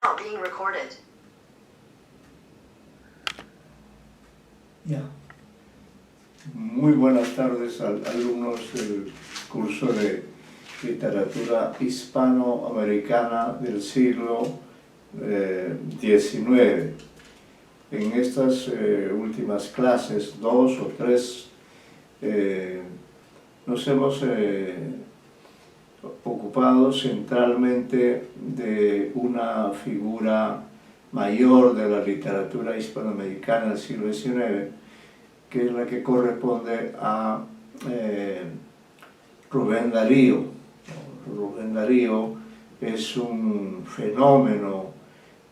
Being recorded. Ya. Muy buenas tardes a alumnos del curso de literatura hispanoamericana del siglo XIX. En estas últimas clases, 2 o 3, nos hemos ocupado centralmente de una figura mayor de la literatura hispanoamericana del siglo XIX, que es la que corresponde a Rubén Darío. Rubén Darío es un fenómeno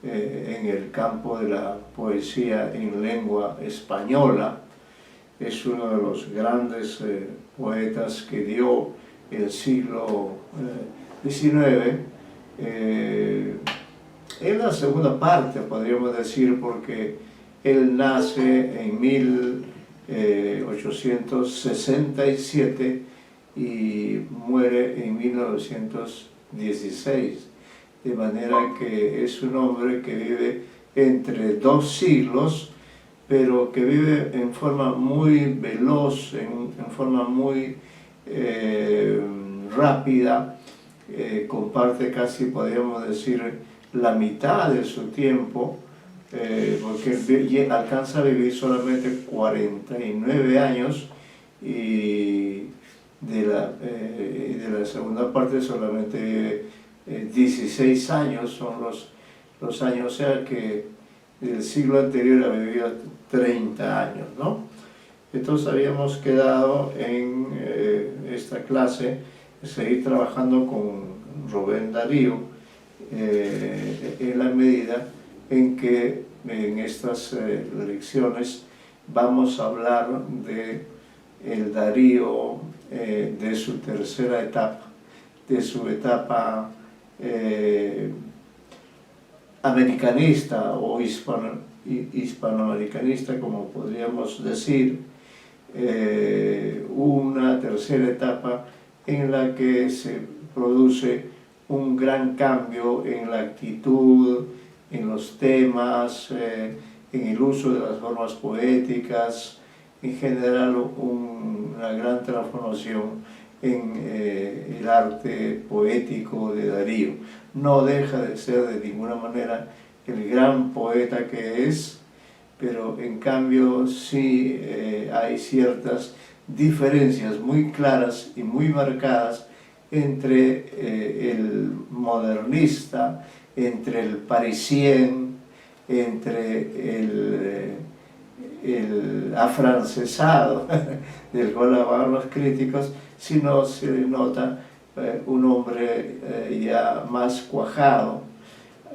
en el campo de la poesía en lengua española. Es uno de los grandes poetas que dio el siglo XIX. En la segunda parte, podríamos decir, porque él nace en 1867 y muere en 1916, de manera que es un hombre que vive entre 2 siglos, pero que vive en forma muy veloz, en forma muy rápida, comparte casi, podríamos decir, la mitad de su tiempo, porque alcanza a vivir solamente 49 años y de la segunda parte solamente vive 16 años, son los años, o sea que del siglo anterior ha vivido 30 años, ¿no? Entonces habíamos quedado en esta clase seguir trabajando con Rubén Darío en la medida en que en estas lecciones vamos a hablar de el Darío de su tercera etapa, de su etapa americanista o hispanoamericanista, como podríamos decir, una tercera etapa en la que se produce un gran cambio en la actitud, en los temas, en el uso de las formas poéticas, en general una gran transformación en el arte poético de Darío. No deja de ser de ninguna manera el gran poeta que es, pero en cambio sí hay ciertas diferencias muy claras y muy marcadas entre el modernista, entre el parisien, entre el afrancesado, del cual hablan los críticos, sino se nota un hombre ya más cuajado.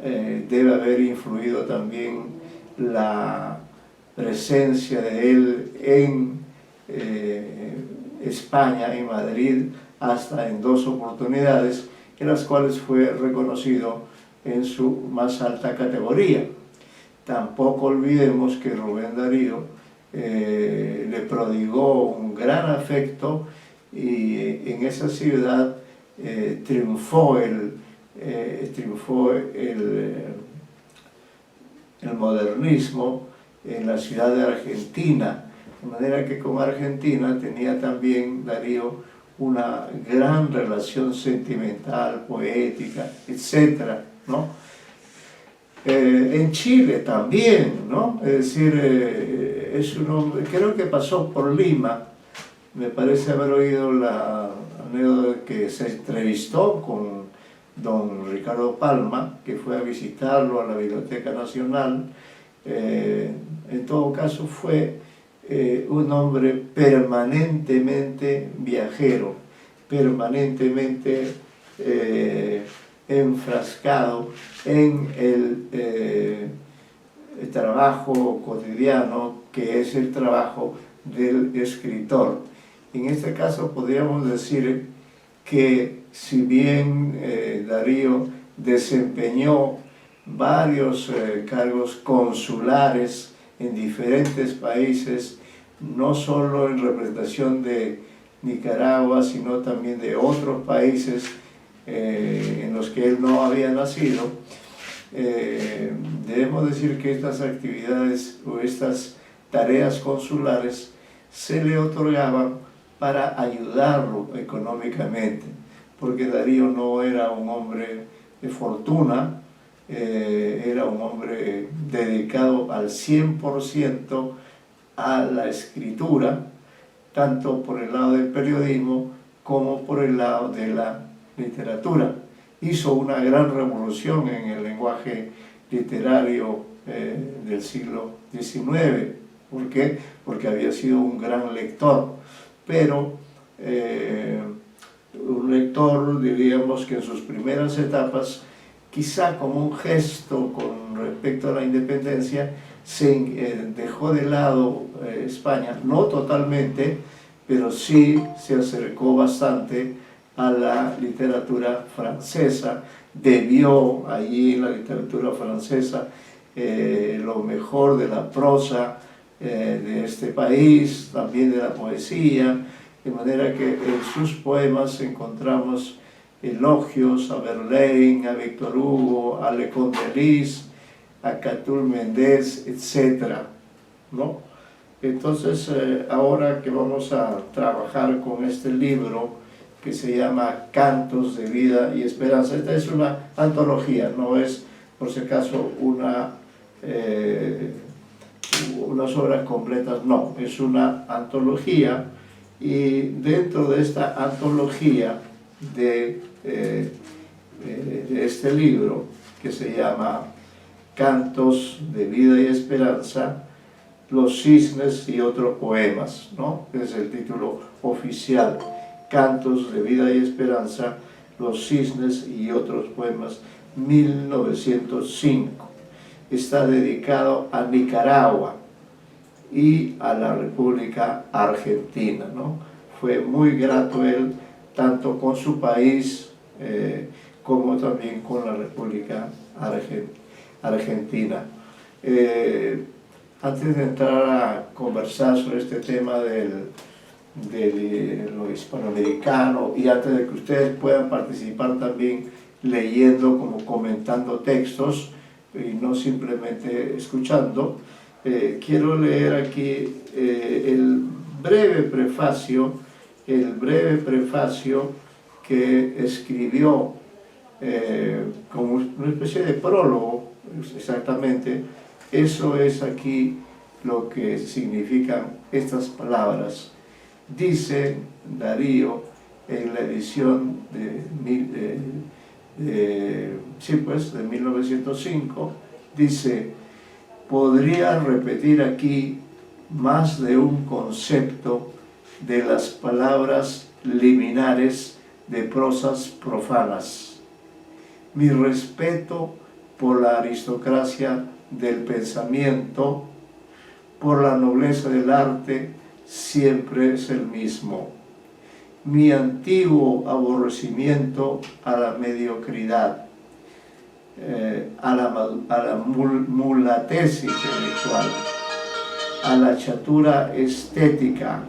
Debe haber influido también la presencia de él en España, en Madrid, hasta en 2 oportunidades, en las cuales fue reconocido en su más alta categoría. Tampoco olvidemos que Rubén Darío le prodigó un gran afecto y en esa ciudad triunfó el modernismo en la ciudad de Argentina, de manera que con Argentina tenía también Darío una gran relación sentimental, poética, etc., ¿no? En Chile también, ¿no? Es decir, es un hombre, creo que pasó por Lima, me parece haber oído la anécdota que se entrevistó con don Ricardo Palma, que fue a visitarlo a la Biblioteca Nacional. En todo caso fue un hombre permanentemente viajero, permanentemente enfrascado en el trabajo cotidiano, que es el trabajo del escritor. En este caso podríamos decir que si bien Darío desempeñó varios cargos consulares en diferentes países, no solo en representación de Nicaragua, sino también de otros países en los que él no había nacido, Debemos decir que estas actividades o estas tareas consulares se le otorgaban para ayudarlo económicamente, porque Darío no era un hombre de fortuna, era un hombre dedicado al 100% a la escritura, tanto por el lado del periodismo como por el lado de la literatura. Hizo una gran revolución en el lenguaje literario del siglo XIX. ¿Por qué? Porque había sido un gran lector, pero un lector, diríamos que en sus primeras etapas, quizá como un gesto con respecto a la independencia, se dejó de lado España, no totalmente, pero sí se acercó bastante a la literatura francesa, debió allí en la literatura francesa lo mejor de la prosa de este país, también de la poesía, de manera que en sus poemas encontramos elogios a Verlaine, a Víctor Hugo, a Le Conte de Lis, a Catull Méndez, etc., ¿no? Entonces, ahora que vamos a trabajar con este libro que se llama Cantos de Vida y Esperanza, esta es una antología, no es, por si acaso, unas obras completas, no, es una antología, y dentro de esta antología de este libro, que se llama Cantos de Vida y Esperanza, Los Cisnes y otros poemas, ¿no? Es el título oficial, Cantos de Vida y Esperanza, Los Cisnes y otros poemas, 1905. Está dedicado a Nicaragua y a la República Argentina, ¿no? Fue muy grato él, tanto con su país como también con la República Argentina. Antes de entrar a conversar sobre este tema de lo hispanoamericano, y antes de que ustedes puedan participar también leyendo, como comentando textos y no simplemente escuchando, quiero leer aquí el breve prefacio que escribió como una especie de prólogo, exactamente. Eso es aquí lo que significan estas palabras. Dice Darío en la edición de 1905, dice: podría repetir aquí más de un concepto de las palabras liminares de prosas profanas. Mi respeto por la aristocracia del pensamiento, por la nobleza del arte, siempre es el mismo. Mi antiguo aborrecimiento a la mediocridad, a la mulatez intelectual, a la chatura estética,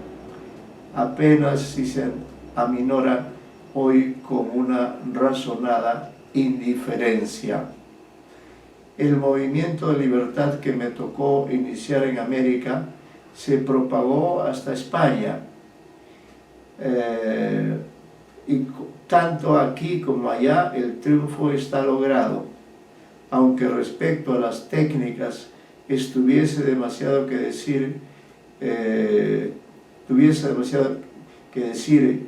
apenas si se aminora hoy con una razonada indiferencia. El movimiento de libertad que me tocó iniciar en América se propagó hasta España, y tanto aquí como allá el triunfo está logrado, aunque respecto a las técnicas tuviese demasiado que decir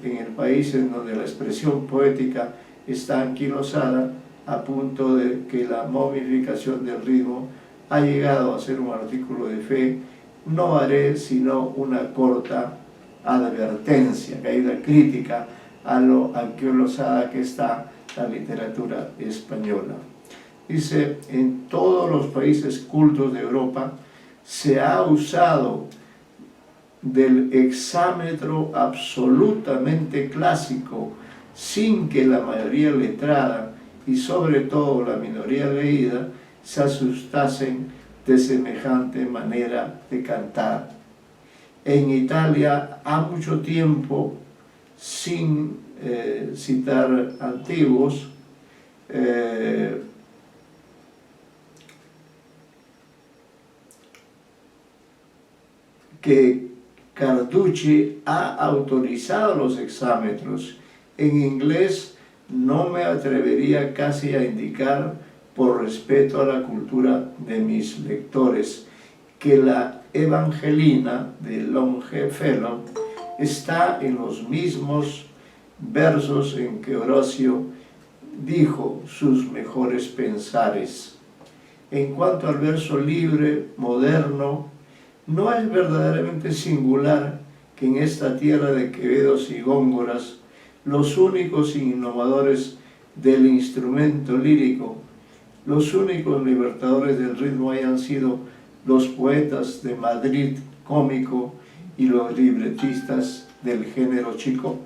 en el país en donde la expresión poética está anquilosada, a punto de que la momificación del ritmo ha llegado a ser un artículo de fe, no haré sino una corta advertencia, caída crítica a lo anquilosada que está la literatura española. Dice: en todos los países cultos de Europa se ha usado del hexámetro absolutamente clásico, sin que la mayoría letrada y sobre todo la minoría leída se asustasen de semejante manera de cantar. En Italia ha mucho tiempo, sin citar antiguos, que Carducci ha autorizado los hexámetros. En inglés no me atrevería casi a indicar, por respeto a la cultura de mis lectores, que la Evangelina de Longfellow está en los mismos versos en que Horacio dijo sus mejores pensares. En cuanto al verso libre, moderno, no es verdaderamente singular que en esta tierra de quevedos y góngoras los únicos innovadores del instrumento lírico, los únicos libertadores del ritmo hayan sido los poetas de Madrid cómico y los libretistas del género chico?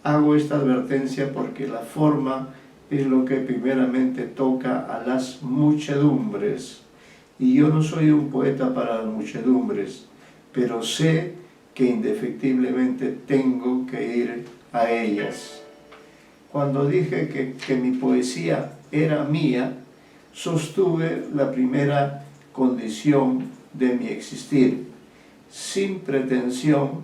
Hago esta advertencia porque la forma es lo que primeramente toca a las muchedumbres. Y yo no soy un poeta para las muchedumbres, pero sé que indefectiblemente tengo que ir a ellas. Cuando dije que mi poesía era mía, sostuve la primera condición de mi existir, sin pretensión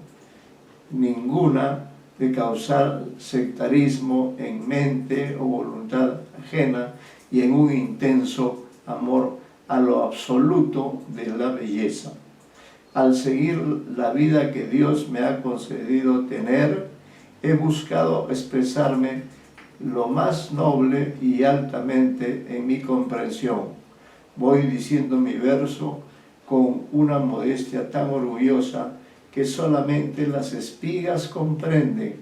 ninguna de causar sectarismo en mente o voluntad ajena y en un intenso amor a lo absoluto de la belleza. Al seguir la vida que Dios me ha concedido tener, he buscado expresarme lo más noble y altamente en mi comprensión. Voy diciendo mi verso con una modestia tan orgullosa que solamente las espigas comprenden,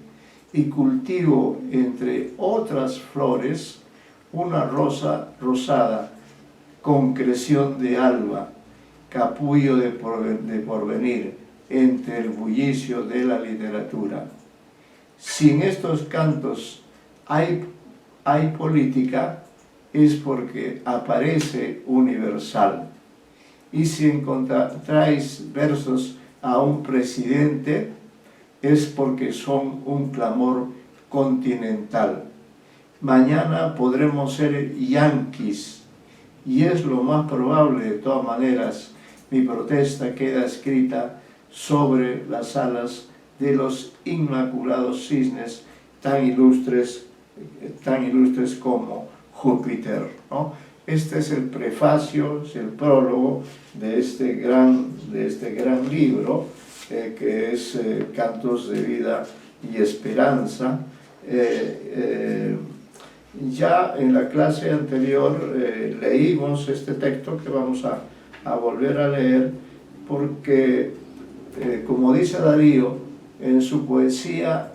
y cultivo entre otras flores una rosa rosada, concreción de alba, capullo de porvenir entre el bullicio de la literatura. Si en estos cantos hay política, es porque aparece universal. Y si encontráis versos a un presidente, es porque son un clamor continental. Mañana podremos ser yanquis, y es lo más probable. De todas maneras, mi protesta queda escrita sobre las alas de los inmaculados cisnes tan ilustres como Júpiter, ¿no? Este es el prefacio, es el prólogo de este gran libro, que es Cantos de Vida y Esperanza. Ya en la clase anterior leímos este texto que vamos a volver a leer, porque, como dice Darío, en su poesía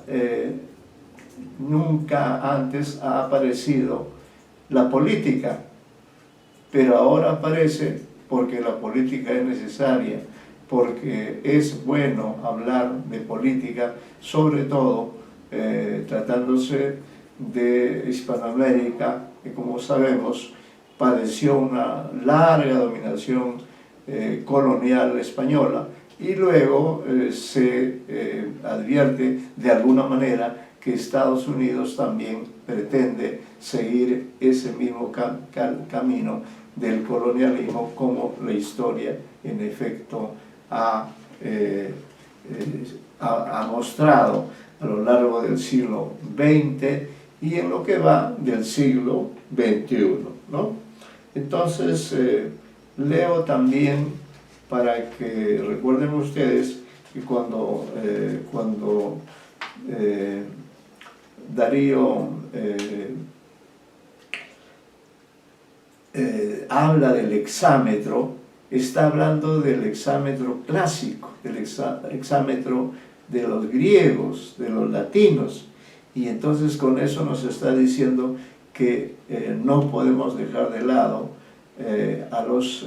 nunca antes ha aparecido la política, pero ahora aparece porque la política es necesaria, porque es bueno hablar de política, sobre todo tratándose de Hispanoamérica, que, como sabemos, padeció una larga dominación colonial española, y luego se advierte de alguna manera que Estados Unidos también pretende seguir ese mismo camino del colonialismo, como la historia en efecto ha mostrado a lo largo del siglo XX y en lo que va del siglo XXI, ¿no? Entonces, leo también para que recuerden ustedes que cuando Darío habla del hexámetro, está hablando del hexámetro clásico, del hexámetro de los griegos, de los latinos, y entonces con eso nos está diciendo que no podemos dejar de lado a los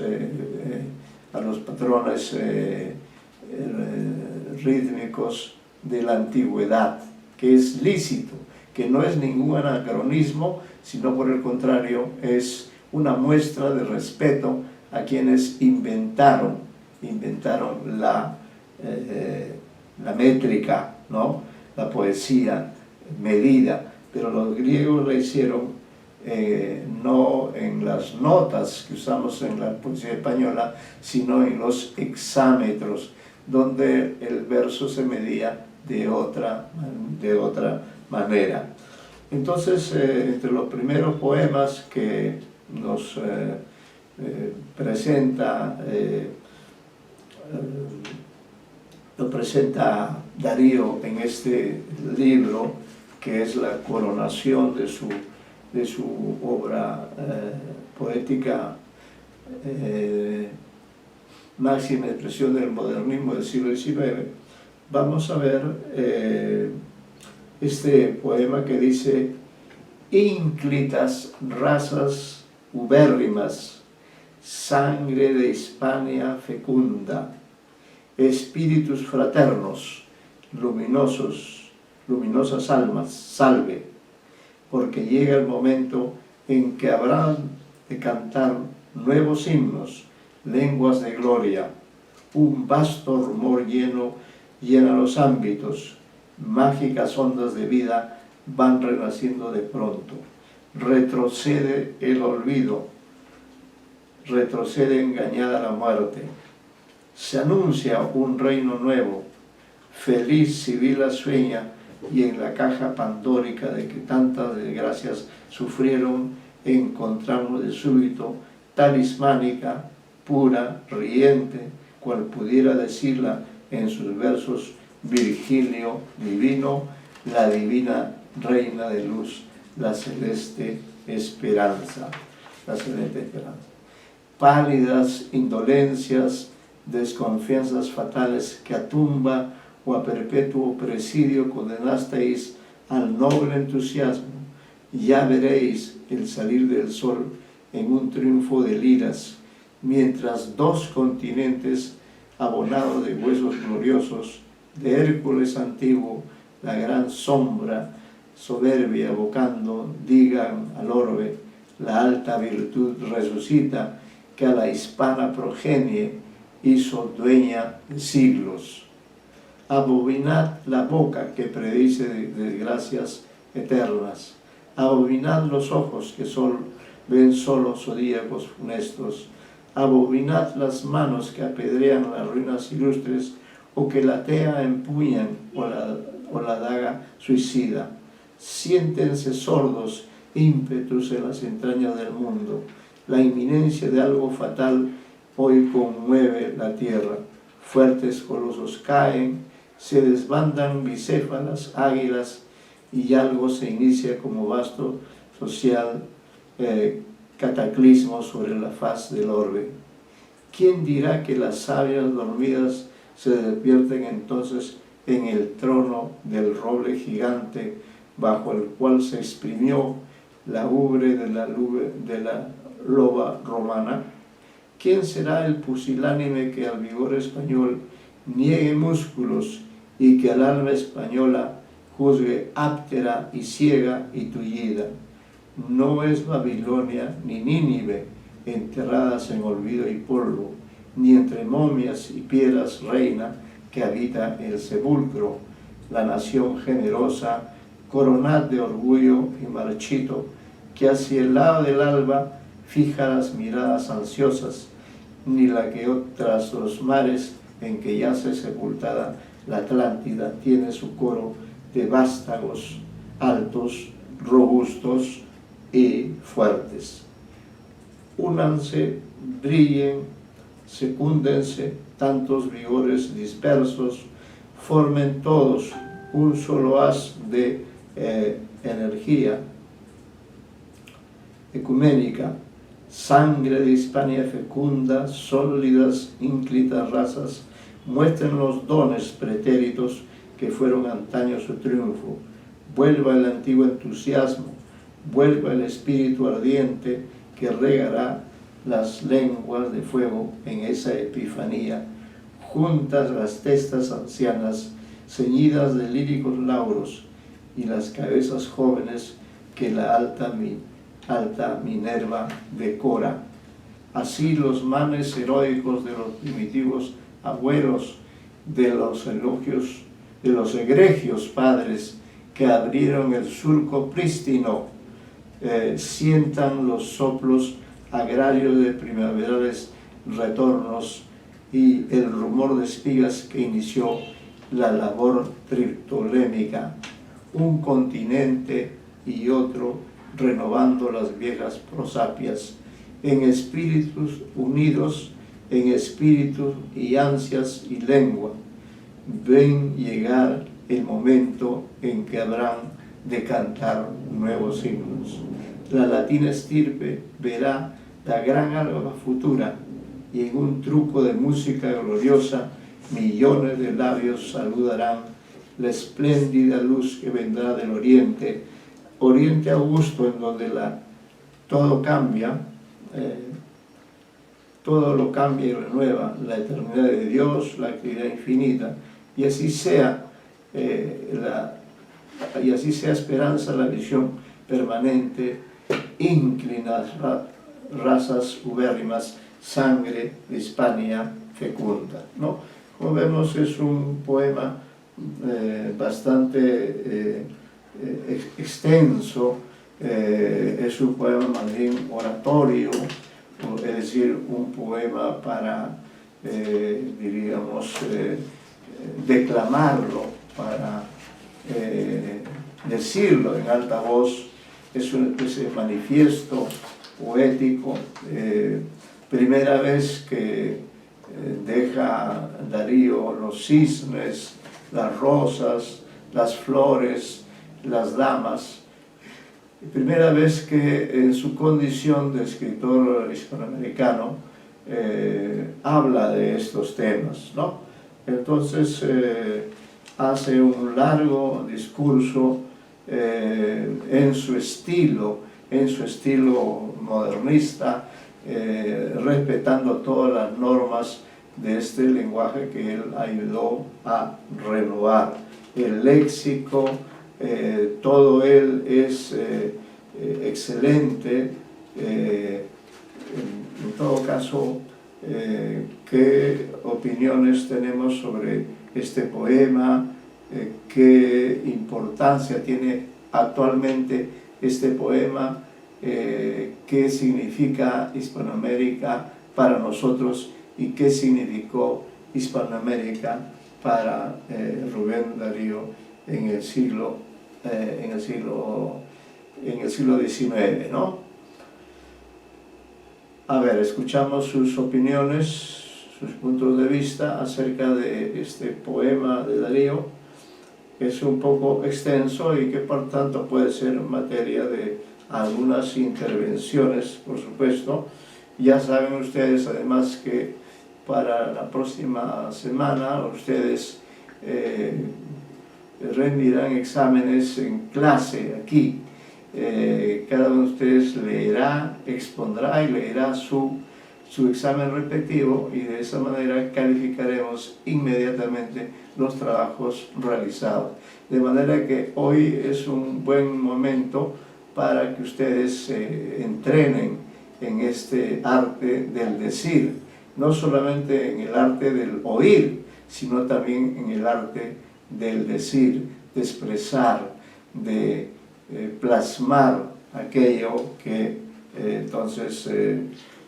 patrones rítmicos de la antigüedad, que es lícito, que no es ningún anacronismo, sino por el contrario es una muestra de respeto a quienes inventaron la métrica, ¿no? La poesía medida, pero los griegos la hicieron no en las notas que usamos en la poesía española, sino en los hexámetros. donde el verso se medía de otra manera. Entonces, entre los primeros poemas que nos presenta Darío en este libro, que es la coronación de su obra poética, máxima expresión del modernismo del siglo XIX, vamos a ver este poema que dice: ínclitas razas ubérrimas, sangre de Hispania fecunda, espíritus fraternos, luminosas almas, salve, porque llega el momento en que habrán de cantar nuevos himnos, lenguas de gloria, un vasto rumor llena los ámbitos, mágicas ondas de vida van renaciendo de pronto. Retrocede el olvido, retrocede engañada la muerte. Se anuncia un reino nuevo, feliz Sibila sueña, y en la caja pandórica de que tantas desgracias sufrieron, encontramos de súbito, talismánica, pura, riente, cual pudiera decirla en sus versos Virgilio divino, la divina reina de luz, la celeste esperanza, Pálidas indolencias, desconfianzas fatales que a tumba o a perpetuo presidio condenasteis al noble entusiasmo, ya veréis el salir del sol en un triunfo de liras, mientras dos continentes abonados de huesos gloriosos, de Hércules antiguo, la gran sombra soberbia evocando, digan al orbe, la alta virtud resucita, que a la hispana progenie hizo dueña de siglos. Abominad la boca que predice desgracias eternas, abominad los ojos que ven solo zodíacos funestos, abominad las manos que apedrean las ruinas ilustres, o que la tea empuñan, o la daga suicida. Siéntense sordos ímpetus en las entrañas del mundo. La inminencia de algo fatal hoy conmueve la tierra. Fuertes colosos caen, se desbandan bicéfalas águilas, y algo se inicia como vasto social cataclismo sobre la faz del orbe. ¿Quién dirá que las sabias dormidas se despierten entonces en el trono del roble gigante, bajo el cual se exprimió la ubre de la loba romana? ¿Quién será el pusilánime que al vigor español niegue músculos y que al alma española juzgue áptera y ciega y tullida? No es Babilonia ni Nínive, enterradas en olvido y polvo, ni entre momias y piedras reina que habita el sepulcro, la nación generosa, coronad de orgullo y marchito, que hacia el lado del alba fija las miradas ansiosas, ni la que tras los mares en que yace sepultada la Atlántida tiene su coro de vástagos altos, robustos y fuertes. Únanse, brillen, secúndense tantos vigores dispersos, formen todos un solo haz de energía ecuménica, sangre de Hispania fecunda, sólidas, ínclitas razas, muestren los dones pretéritos que fueron antaño su triunfo. Vuelva el antiguo entusiasmo, vuelva el espíritu ardiente que regará las lenguas de fuego en esa epifanía. Juntas las testas ancianas, ceñidas de líricos lauros, y las cabezas jóvenes que la alta Minerva decora. Así los manes heroicos de los primitivos abuelos, de los elogios, de los egregios padres que abrieron el surco prístino, sientan los soplos agrarios de primaverales retornos y el rumor de espigas que inició la labor triptolémica, un continente y otro renovando las viejas prosapias, en espíritus unidos, en espíritu y ansias y lengua. Ven llegar el momento en que habrán de cantar nuevos himnos. La latina estirpe verá la gran alba futura, y en un truco de música gloriosa millones de labios saludarán la espléndida luz que vendrá del oriente, oriente augusto, en donde todo cambia, todo lo cambia y renueva, la eternidad de Dios, la actividad infinita, y así sea esperanza la visión permanente, inclinas razas ubérrimas, sangre de Hispania fecunda, ¿no? Como vemos, es un poema bastante extenso, es un poema más bien oratorio, es decir, un poema para, diríamos, declamarlo, para decirlo en alta voz. Es una especie de manifiesto poético, primera vez que deja Darío los cisnes, las rosas, las flores, las damas. Primera vez que en su condición de escritor hispanoamericano habla de estos temas, ¿no? Entonces hace un largo discurso en su estilo modernista, respetando todas las normas de este lenguaje que él ayudó a renovar. El léxico, todo él es excelente. En todo caso, ¿qué opiniones tenemos sobre este poema? ¿Qué importancia tiene actualmente este poema? ¿Qué significa Hispanoamérica para nosotros y qué significó Hispanoamérica para Rubén Darío en el siglo XIX, ¿no? A ver, escuchamos sus opiniones, sus puntos de vista acerca de este poema de Darío. Es un poco extenso y que por tanto puede ser materia de algunas intervenciones, por supuesto. Ya saben ustedes además que para la próxima semana ustedes rendirán exámenes en clase aquí. Cada uno de ustedes leerá, expondrá y leerá su examen respectivo, y de esa manera calificaremos inmediatamente los trabajos realizados. De manera que hoy es un buen momento para que ustedes se entrenen en este arte del decir, no solamente en el arte del oír, sino también en el arte del decir, de expresar, de plasmar aquello que entonces...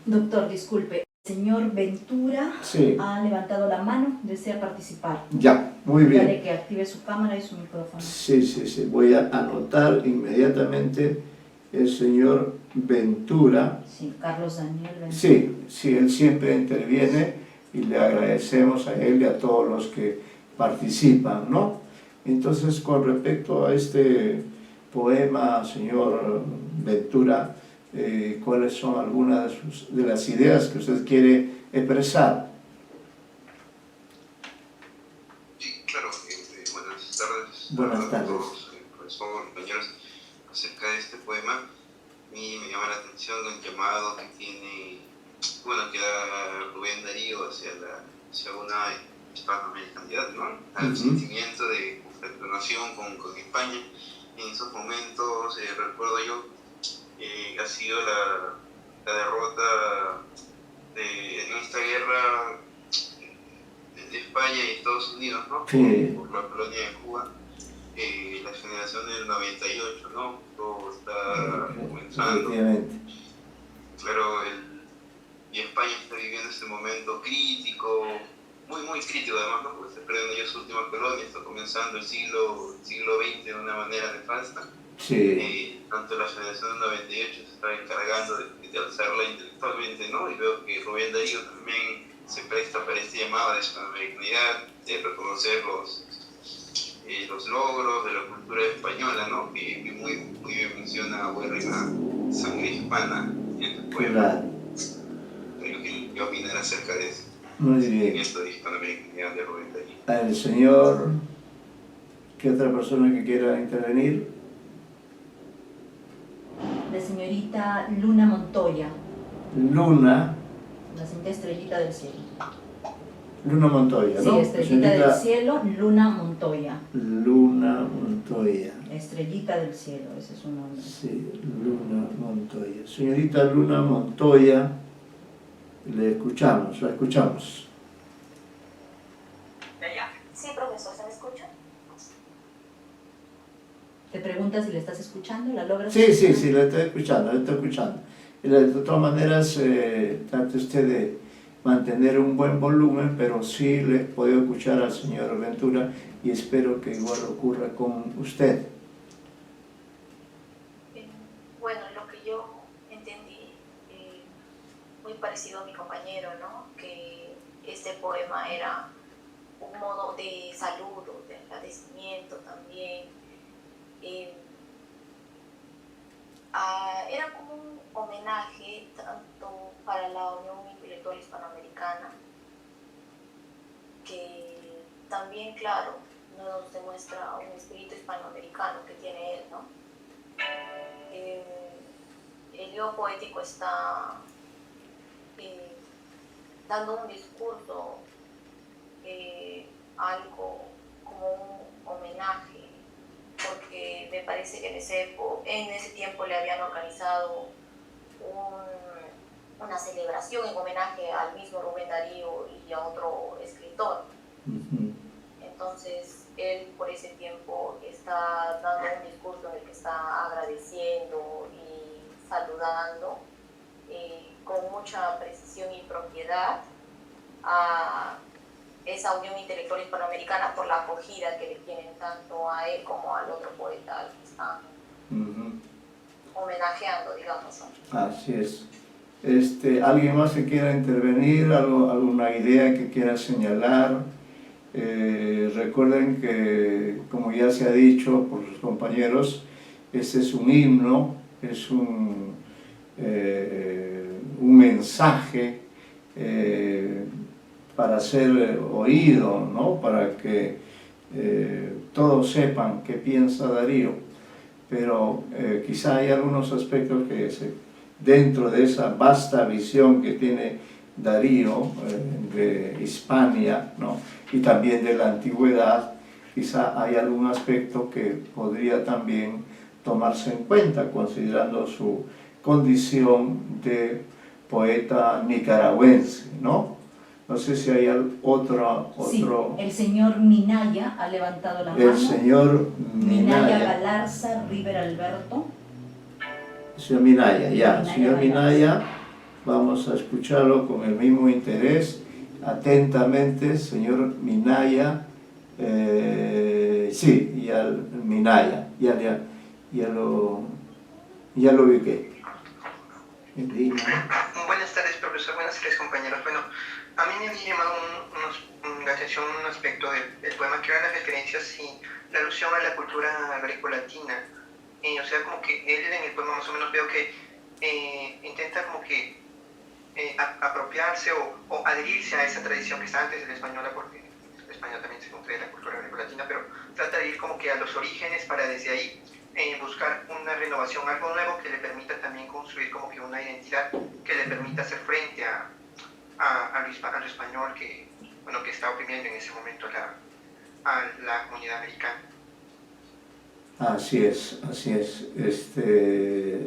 Doctor, disculpe, el señor Ventura sí. Ha levantado la mano, desea participar. Ya, muy bien. Dale que active su cámara y su micrófono. Sí. Voy a anotar inmediatamente el señor Ventura. Sí, Carlos Daniel Ventura. Sí, él siempre interviene y le agradecemos a él y a todos los que participan, ¿no? Entonces, con respecto a este poema, señor Ventura, ¿cuáles son algunas de las ideas que usted quiere expresar? Sí, claro. Buenas tardes. Buenas tardes. A todos, profesor, compañeros, acerca de este poema. A mí me llama la atención el llamado que tiene, que da Rubén Darío hacia una hispanoamericanidad, ¿no? Al sentimiento de confrontación con España. En esos momentos, recuerdo yo, ha sido la derrota en esta guerra de España y Estados Unidos, ¿no? Sí. Por la colonia de Cuba. La generación del 98, ¿no? Todo está comenzando. Efectivamente. Pero y España está viviendo este momento crítico, muy crítico además, ¿no? Porque está perdiendo ya su última colonia, está comenzando el siglo XX de una manera nefasta. Sí. Tanto la generación del 98 se está encargando de alzarla intelectualmente, ¿no? Y veo que Rubén Darío también se presta para este llamado de hispanoamericanidad, de reconocer los logros de la cultura española, ¿no? Que muy bien menciona Huérrima, sangre hispana en el poema. Claro. ¿Qué opinan acerca de eso? Muy El bien. sentimiento de hispanoamericanidad de Rubén Darío. El señor, ¿qué otra persona que quiera intervenir? La señorita Luna Montoya, Luna la señorita Estrellita del Cielo. Montoya, Sí, ¿no? Estrellita del Cielo, Luna Montoya. Luna Montoya. Estrellita del Cielo, ese es su nombre. Sí, Luna Montoya. Señorita Luna Montoya, le escuchamos, la escuchamos. Sí, profesor, ¿se me escucha? Te pregunta si le estás escuchando, ¿la logras Sí, escuchar? sí, la estoy escuchando, la estoy escuchando. Y de todas maneras, trate usted de mantener un buen volumen, pero sí le he podido escuchar al señor Ventura y espero que igual ocurra con usted. Bueno, lo que yo entendí, muy parecido a mi compañero, ¿no? Que este poema era un modo de saludo, de agradecimiento también. Era como un homenaje tanto para la Unión Intelectual Hispanoamericana, que también, claro, nos demuestra un espíritu hispanoamericano que tiene él, ¿no? El lío poético está dando un discurso, algo como un homenaje, porque me parece que en ese tiempo le habían organizado una celebración en homenaje al mismo Rubén Darío y a otro escritor. Entonces él por ese tiempo está dando un discurso en el que está agradeciendo y saludando con mucha precisión y propiedad a esa Unión Intelectual Hispanoamericana por la acogida que le tienen tanto a él como al otro poeta al que están homenajeando, digamos, ¿no? Así es. ¿Alguien más que quiera intervenir? ¿Alguna idea que quiera señalar? Recuerden que, como ya se ha dicho por sus compañeros, este es un himno, es un mensaje para ser oído, ¿no? Para que todos sepan qué piensa Darío, pero quizá hay algunos aspectos que dentro de esa vasta visión que tiene Darío de Hispania, ¿no? Y también de la antigüedad, quizá hay algún aspecto que podría también tomarse en cuenta considerando su condición de poeta nicaragüense, ¿no? No sé si hay otro... Sí, el señor Minaya ha levantado la mano. El señor Minaya Galarza, River Alberto. Señor Minaya, ya. Señor Minaya, vamos a escucharlo con el mismo interés, atentamente. Señor Minaya, sí, ya Minaya, ya lo ubiqué. Buenas tardes, profesor. Buenas tardes, compañeros. Bueno, a mí me había llamado la atención un aspecto del poema, que eran las referencias y la alusión a la cultura greco-latina. O sea, como que él en el poema más o menos veo que intenta como que apropiarse o adherirse a esa tradición que está antes de la española, porque el español también se nutre de la cultura greco-latina, pero trata de ir como que a los orígenes para desde ahí buscar una renovación, algo nuevo que le permita también construir como que una identidad que le permita hacer frente a lo español que, bueno, que está oprimiendo en ese momento a la comunidad americana. Así es, así es.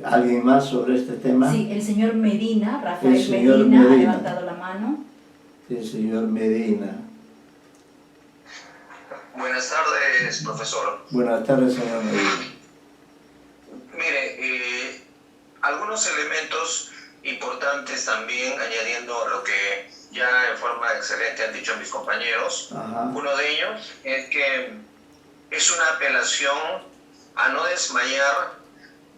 ¿Alguien más sobre este tema? Sí, el señor Medina, Rafael Medina ha levantado la mano. El señor Medina. Buenas tardes, profesor. Buenas tardes, señor Medina. Mire, algunos elementos importantes también, añadiendo lo que ya en forma excelente han dicho mis compañeros. Ajá. Uno de ellos es que es una apelación a no desmayar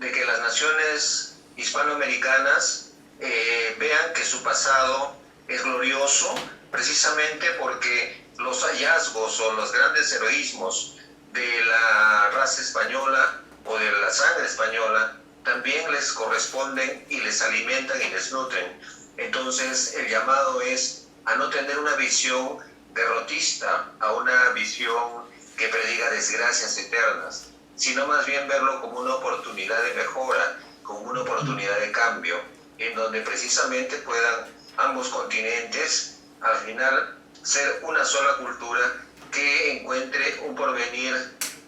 de que las naciones hispanoamericanas vean que su pasado es glorioso, precisamente porque los hallazgos o los grandes heroísmos de la raza española o de la sangre española también les corresponden y les alimentan y les nutren. Entonces el llamado es a no tener una visión derrotista, a una visión que prediga desgracias eternas, sino más bien verlo como una oportunidad de mejora, como una oportunidad de cambio, en donde precisamente puedan ambos continentes al final ser una sola cultura que encuentre un porvenir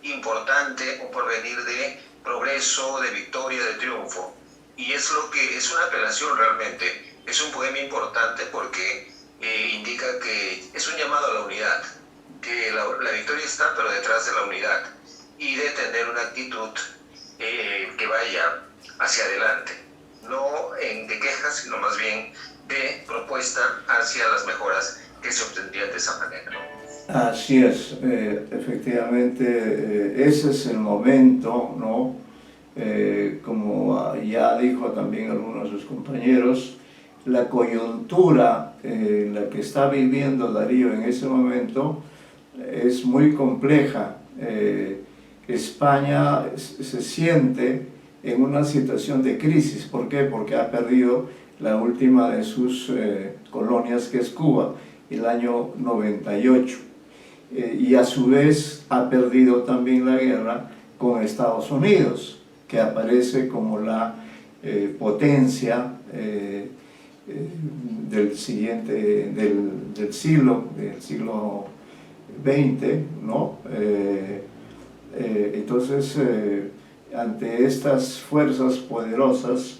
importante, un porvenir de progreso, de victoria, de triunfo. Y es lo que es una apelación realmente. Es un poema importante porque indica que es un llamado a la unidad, que la victoria está pero detrás de la unidad, y de tener una actitud que vaya hacia adelante, no de quejas, sino más bien de propuesta hacia las mejoras que se obtendrían de esa manera, ¿no? Así es, efectivamente, ese es el momento, ¿no? Como ya dijo también algunos de sus compañeros, la coyuntura en la que está viviendo Darío en ese momento es muy compleja. España se siente en una situación de crisis. ¿Por qué? Porque ha perdido la última de sus colonias, que es Cuba, el año 98. Y a su vez ha perdido también la guerra con Estados Unidos, que aparece como la potencia del siglo XX, ¿no? Entonces, ante estas fuerzas poderosas,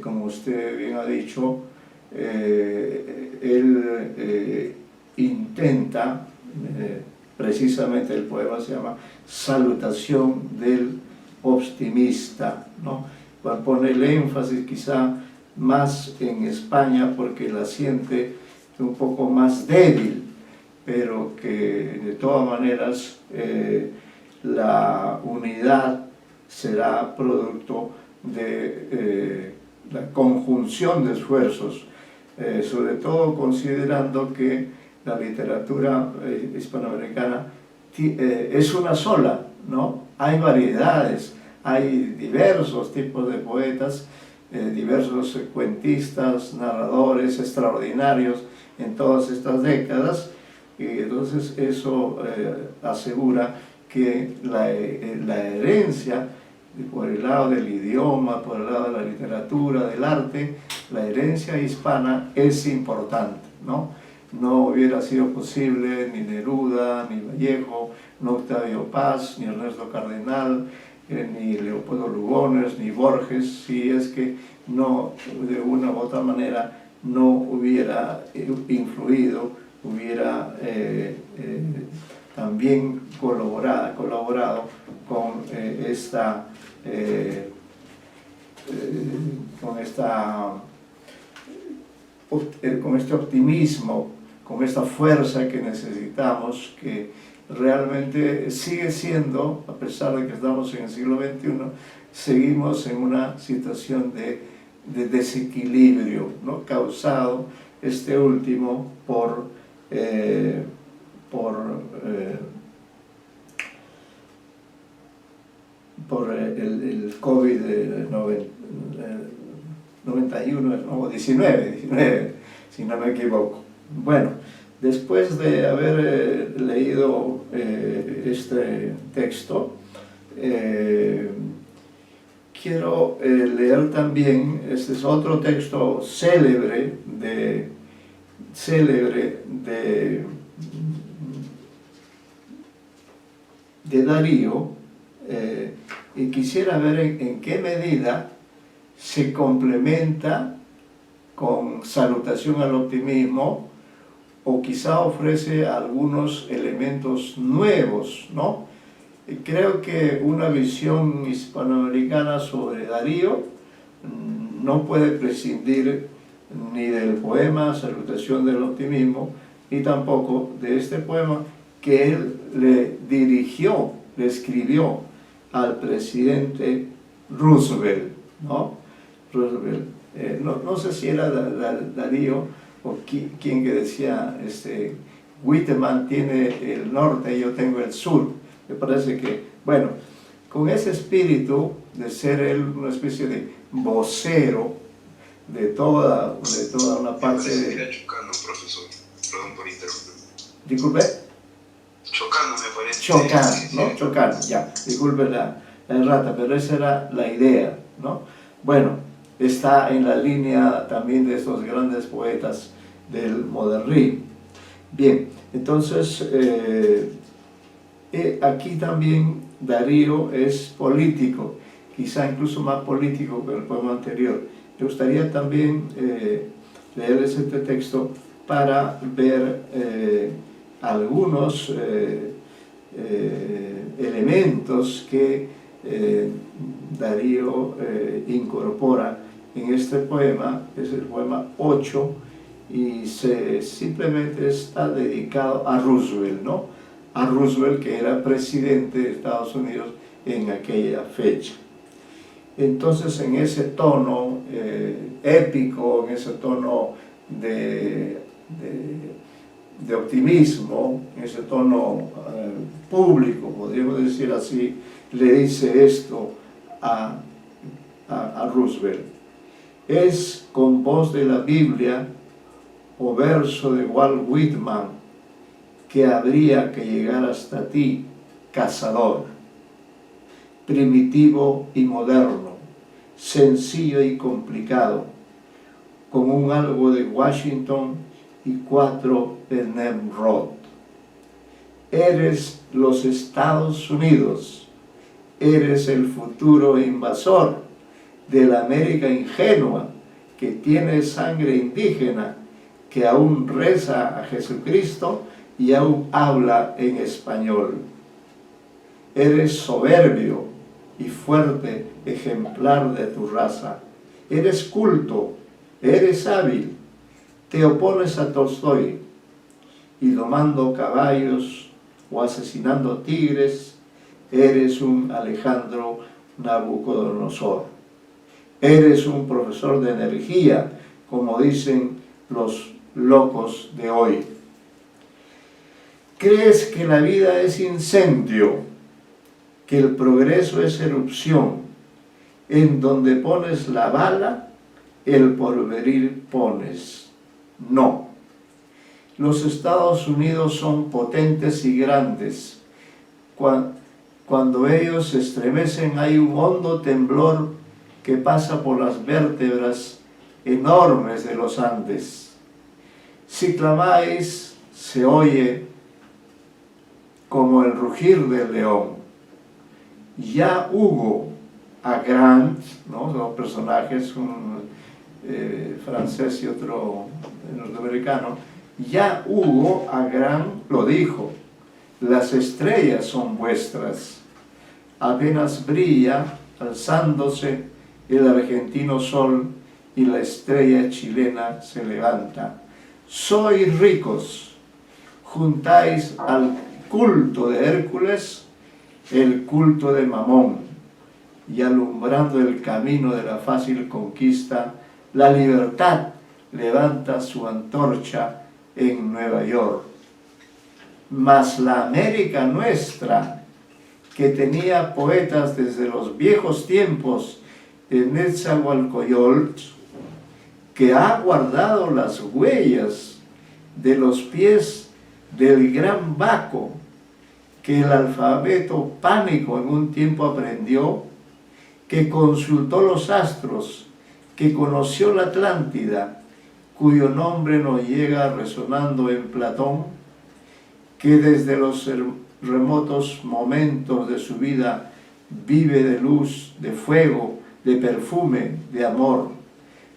como usted bien ha dicho, él intenta, precisamente el poema se llama Salutación del Optimista, ¿no? Va a poner el énfasis quizá más en España porque la siente un poco más débil, pero que de todas maneras la unidad será producto de la conjunción de esfuerzos, sobre todo considerando que la literatura hispanoamericana es una sola, ¿no? Hay variedades, hay diversos tipos de poetas, diversos cuentistas, narradores extraordinarios en todas estas décadas, y entonces eso asegura que la herencia, por el lado del idioma, por el lado de la literatura, del arte, la herencia hispana es importante, ¿no? No hubiera sido posible ni Neruda, ni Vallejo, ni Octavio Paz, ni Ernesto Cardenal, ni Leopoldo Lugones, ni Borges, si es que no, de una u otra manera, no hubiera influido, hubiera también colaborado con este optimismo, con esta fuerza que necesitamos, que realmente sigue siendo, a pesar de que estamos en el siglo XXI, seguimos en una situación de desequilibrio, ¿no? Causado este último por el COVID-91 o 19, si no me equivoco. Bueno, después de haber leído este texto, quiero leer también, este es otro texto célebre de Darío, y quisiera ver en qué medida se complementa con Salutación al Optimismo, o quizá ofrece algunos elementos nuevos, ¿no? Creo que una visión hispanoamericana sobre Darío no puede prescindir ni del poema Salutación del Optimismo, ni tampoco de este poema que él le dirigió, le escribió al presidente Roosevelt, ¿no? Roosevelt. No sé si era Darío o quien que decía, Whitman tiene el norte y yo tengo el sur. Me parece que, bueno, con ese espíritu de ser él una especie de vocero de toda una parte de... Era Chocano, profesor. Perdón por interrumpir. Disculpe. Chocano me parece. Chocano, Sí, ¿no? sí. Chocano, ya. Disculpe la errata, pero esa era la idea, ¿no? Bueno, está en la línea también de estos grandes poetas del modernismo. Bien, entonces, aquí también Darío es político, quizá incluso más político que el poema anterior. Me gustaría también leer este texto para ver algunos elementos que Darío incorpora en este poema. Es el poema 8 y simplemente está dedicado a Roosevelt, ¿no? A Roosevelt, que era presidente de Estados Unidos en aquella fecha. Entonces, en ese tono épico, en ese tono de optimismo, en ese tono público, podríamos decir así, le dice esto a Roosevelt. Es con voz de la Biblia o verso de Walt Whitman que habría que llegar hasta ti, cazador, primitivo y moderno, sencillo y complicado, con un algo de Washington y 4 de Nimrod. Eres los Estados Unidos, eres el futuro invasor de la América ingenua que tiene sangre indígena, que aún reza a Jesucristo y aún habla en español. Eres soberbio y fuerte ejemplar de tu raza. Eres culto, eres hábil, te opones a Tolstoy y domando caballos o asesinando tigres, eres un Alejandro Nabucodonosor. Eres un profesor de energía, como dicen los locos de hoy. ¿Crees que la vida es incendio, que el progreso es erupción, en donde pones la bala, el porvenir pones? No. Los Estados Unidos son potentes y grandes. Cuando ellos se estremecen hay un hondo temblor que pasa por las vértebras enormes de los Andes. Si clamáis, se oye como el rugir del león. Ya Hugo a Grant, ¿no? Dos personajes, un francés y otro norteamericano, ya Hugo a Grant lo dijo: las estrellas son vuestras. Apenas brilla, alzándose, el argentino sol y la estrella chilena se levanta. Sois ricos, juntáis al culto de Hércules el culto de Mamón, y alumbrando el camino de la fácil conquista, la libertad levanta su antorcha en Nueva York. Mas la América nuestra, que tenía poetas desde los viejos tiempos en Netzahualcoyotl, que ha guardado las huellas de los pies del gran Baco, que el alfabeto pánico en un tiempo aprendió, que consultó los astros, que conoció la Atlántida, cuyo nombre nos llega resonando en Platón, que desde los remotos momentos de su vida vive de luz, de fuego, de perfume, de amor.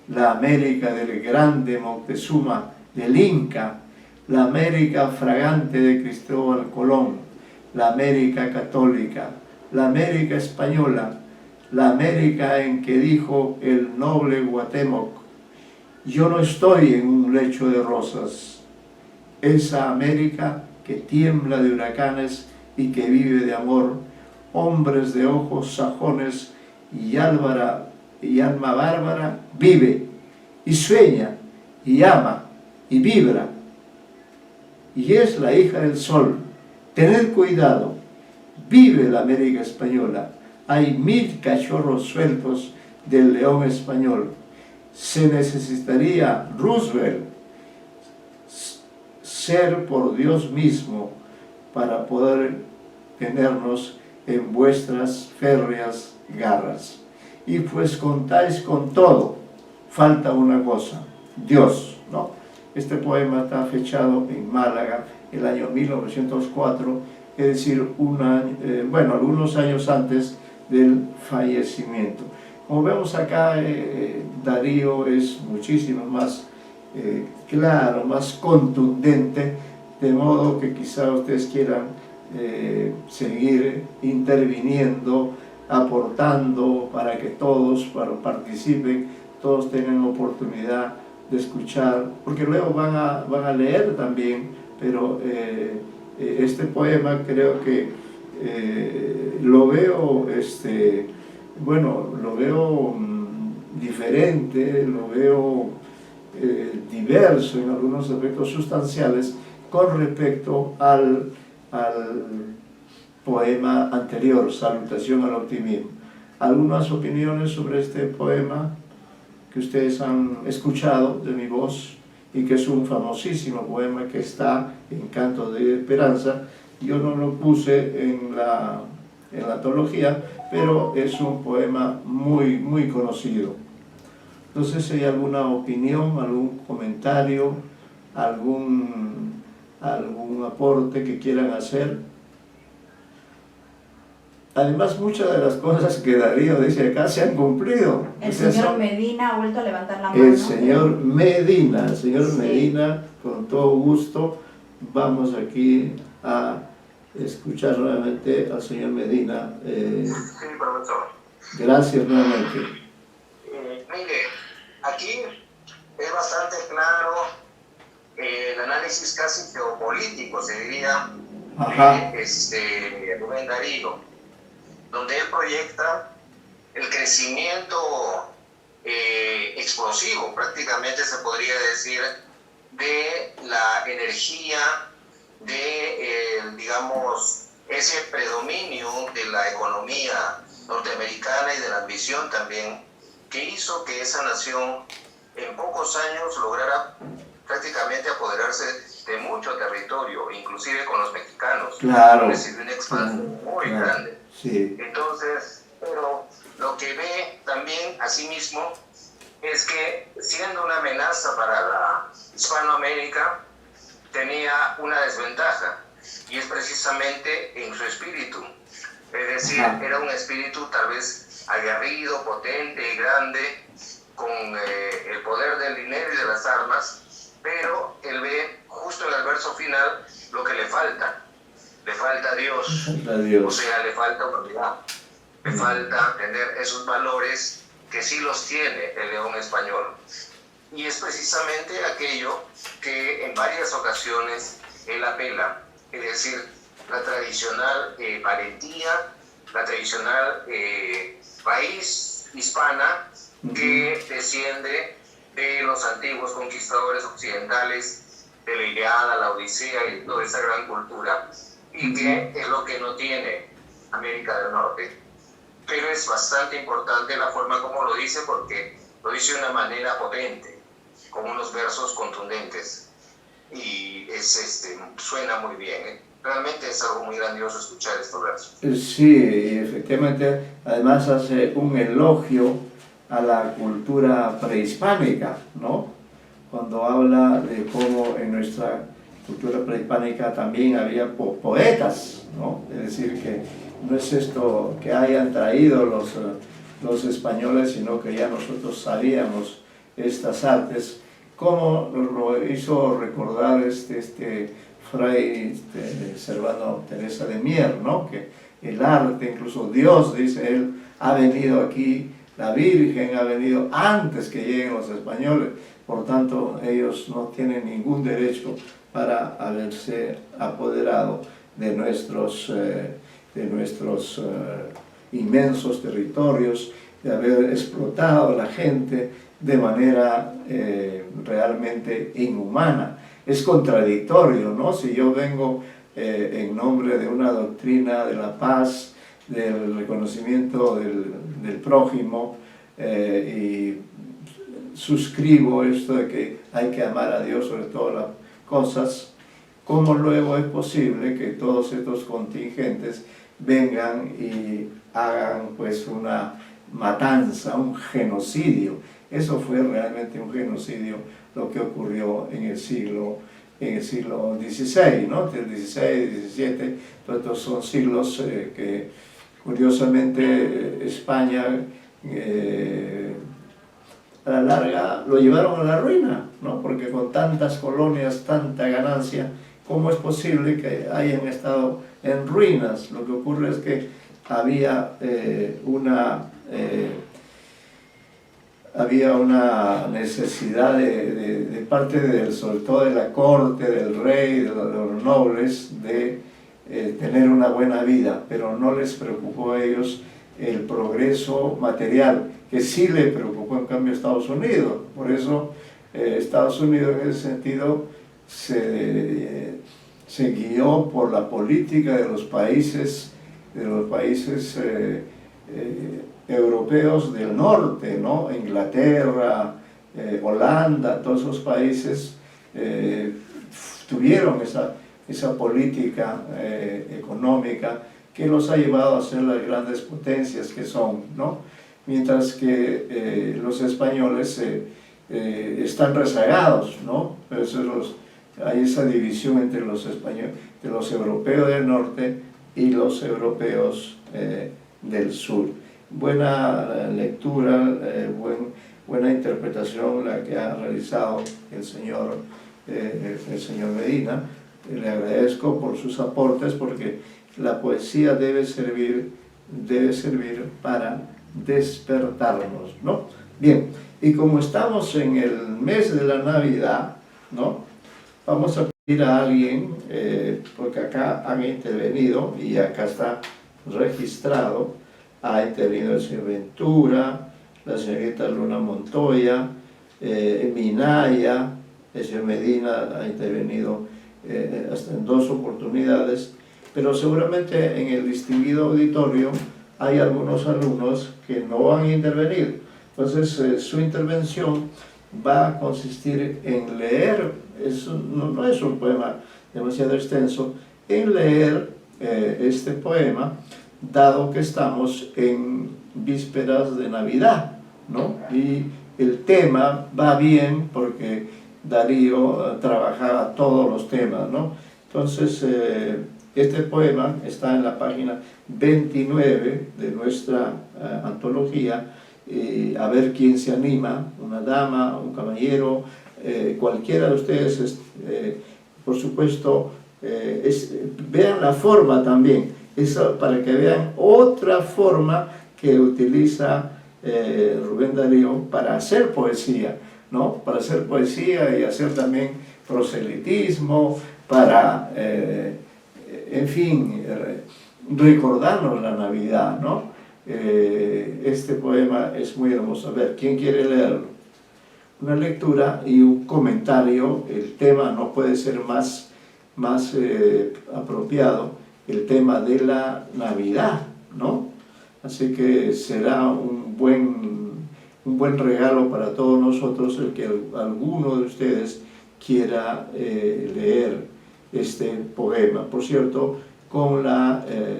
La América del grande Moctezuma, del Inca, la América fragante de Cristóbal Colón, la América católica, la América española, la América en que dijo el noble Cuauhtémoc: yo no estoy en un lecho de rosas. Esa América que tiembla de huracanes y que vive de amor, hombres de ojos sajones y alma bárbara, vive y sueña y ama y vibra. Y es la hija del sol. Tened cuidado, vive la América española. Hay 1000 cachorros sueltos del león español. Se necesitaría Roosevelt ser por Dios mismo para poder tenernos en vuestras férreas garras. Y pues contáis con todo, falta una cosa: Dios, ¿no? Este poema está fechado en Málaga el año 1904, es decir, algunos años antes del fallecimiento. Como vemos acá, Darío es muchísimo más claro, más contundente, de modo que quizá ustedes quieran seguir interviniendo, aportando para que todos participen, todos tengan oportunidad de escuchar, porque luego van a leer también, pero este poema creo que lo veo, lo veo diferente, lo veo diverso en algunos aspectos sustanciales con respecto al poema anterior, Salutación al Optimismo. ¿Algunas opiniones sobre este poema que ustedes han escuchado de mi voz, y que es un famosísimo poema que está en Canto de Esperanza? Yo no lo puse en la antología, pero es un poema muy, muy conocido. Entonces, si hay alguna opinión, algún comentario, algún aporte que quieran hacer. Además, muchas de las cosas que Darío dice acá se han cumplido. El señor Medina ha vuelto a levantar la mano. El señor Medina, con todo gusto, vamos aquí a escuchar nuevamente al señor Medina. Sí, profesor. Gracias nuevamente. Mire, aquí es bastante claro el análisis casi geopolítico, se diría, de Rubén Darío, donde él proyecta el crecimiento explosivo, prácticamente se podría decir, de la energía, de, digamos, ese predominio de la economía norteamericana y de la ambición también, que hizo que esa nación en pocos años lograra prácticamente apoderarse de mucho territorio, inclusive con los mexicanos. Claro. Recibió una expansión muy grande. Sí. Entonces, pero lo que ve también asimismo es que, siendo una amenaza para la Hispanoamérica, tenía una desventaja, y es precisamente en su espíritu. Es decir, era un espíritu tal vez aguerrido, potente y grande, con el poder del dinero y de las armas, pero él ve justo en el verso final lo que le falta. Le falta Dios, o sea, le falta humanidad, le falta tener esos valores que sí los tiene el león español. Y es precisamente aquello que en varias ocasiones él apela, es decir, la tradicional valentía, la tradicional raíz hispana que desciende de los antiguos conquistadores occidentales, de la Ilíada, la Odisea y toda esa gran cultura, y que es lo que no tiene América del Norte. Pero es bastante importante la forma como lo dice, porque lo dice de una manera potente, con unos versos contundentes, y suena muy bien. Realmente es algo muy grandioso escuchar estos versos. Sí, efectivamente, además hace un elogio a la cultura prehispánica, ¿no? Cuando habla de cómo en nuestra cultura prehispánica también había poetas, ¿no? Es decir, que no es esto que hayan traído los españoles, sino que ya nosotros sabíamos estas artes, como lo hizo recordar fray Servando Teresa de Mier, ¿no? Que el arte, incluso Dios, dice él, ha venido aquí la Virgen, ha venido antes que lleguen los españoles, por tanto ellos no tienen ningún derecho para haberse apoderado de nuestros inmensos territorios, de haber explotado a la gente de manera realmente inhumana. Es contradictorio, ¿no? Si yo vengo en nombre de una doctrina de la paz, del reconocimiento del prójimo, y suscribo esto de que hay que amar a Dios sobre todas las cosas, ¿cómo luego es posible que todos estos contingentes vengan y hagan pues una matanza, un genocidio? Eso fue realmente un genocidio lo que ocurrió en el siglo XVI, ¿no? Del XVI, XVII, todos estos son siglos que curiosamente España a la larga lo llevaron a la ruina, ¿no? Porque con tantas colonias, tanta ganancia, ¿cómo es posible que hayan estado en ruinas? Lo que ocurre es que había una necesidad de parte sobre todo de la corte, del rey, de los nobles, de tener una buena vida, pero no les preocupó a ellos el progreso material, que sí le preocupó en cambio a Estados Unidos. Por eso Estados Unidos en ese sentido se guió por la política de los países europeos del norte, ¿no? Inglaterra, Holanda, todos esos países tuvieron esa política económica que los ha llevado a ser las grandes potencias que son, ¿no? Mientras que los españoles están rezagados, ¿no? Pero hay esa división entre los españoles, de los europeos del norte y los europeos del sur. Buena lectura, buena interpretación la que ha realizado el señor Medina. Le agradezco por sus aportes, porque la poesía debe servir para despertarnos, ¿no? Bien, y como estamos en el mes de la Navidad, ¿no? Vamos a pedir a alguien, porque acá han intervenido y acá está registrado, ha intervenido el señor Ventura, la señorita Luna Montoya, Minaya, el señor Medina ha intervenido hasta en 2 oportunidades, pero seguramente en el distinguido auditorio hay algunos alumnos que no van a intervenir. Entonces su intervención va a consistir en leer, no es un poema demasiado extenso, en leer este poema, dado que estamos en vísperas de Navidad, ¿no? Y el tema va bien porque Darío trabajaba todos los temas, ¿no? Entonces, este poema está en la página 29 de nuestra antología. A ver quién se anima, una dama, un caballero, cualquiera de ustedes, por supuesto, vean la forma también, eso para que vean otra forma que utiliza Rubén Darío para hacer poesía, ¿no? Para hacer poesía y hacer también proselitismo, para, en fin, recordarnos la Navidad, ¿no? Este poema es muy hermoso. A ver, ¿quién quiere leerlo? Una lectura y un comentario. El tema no puede ser más apropiado, el tema de la Navidad, ¿no? Así que será un buen regalo para todos nosotros el que alguno de ustedes quiera leer este poema. Por cierto,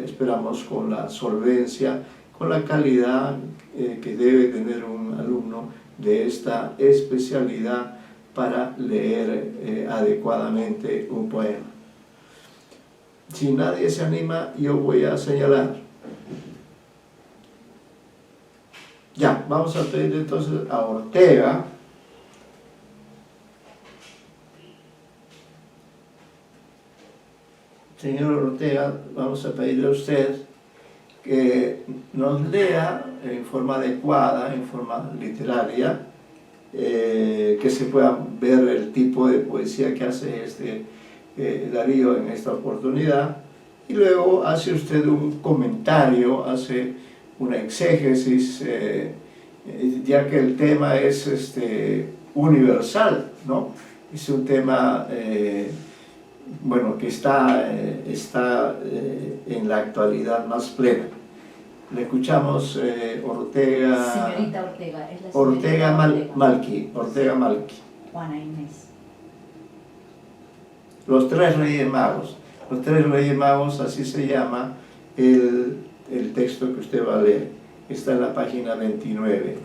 esperamos con la solvencia, con la calidad que debe tener un alumno de esta especialidad para leer adecuadamente un poema. Si nadie se anima, yo voy a señalar. Ya, vamos a pedir entonces a Ortega. Señor Ortega, vamos a pedirle a usted que nos lea en forma adecuada, en forma literaria, que se pueda ver el tipo de poesía que hace Darío en esta oportunidad, y luego hace usted un comentario, hace una exégesis, ya que el tema es universal, ¿no? Es un tema bueno, que está en la actualidad más plena. Le escuchamos Ortega... Señorita Ortega, es la señorita Ortega Malqui. Juana Inés. Los tres Reyes Magos. Los tres Reyes Magos, así se llama el texto que usted va a leer. Está en la página 29.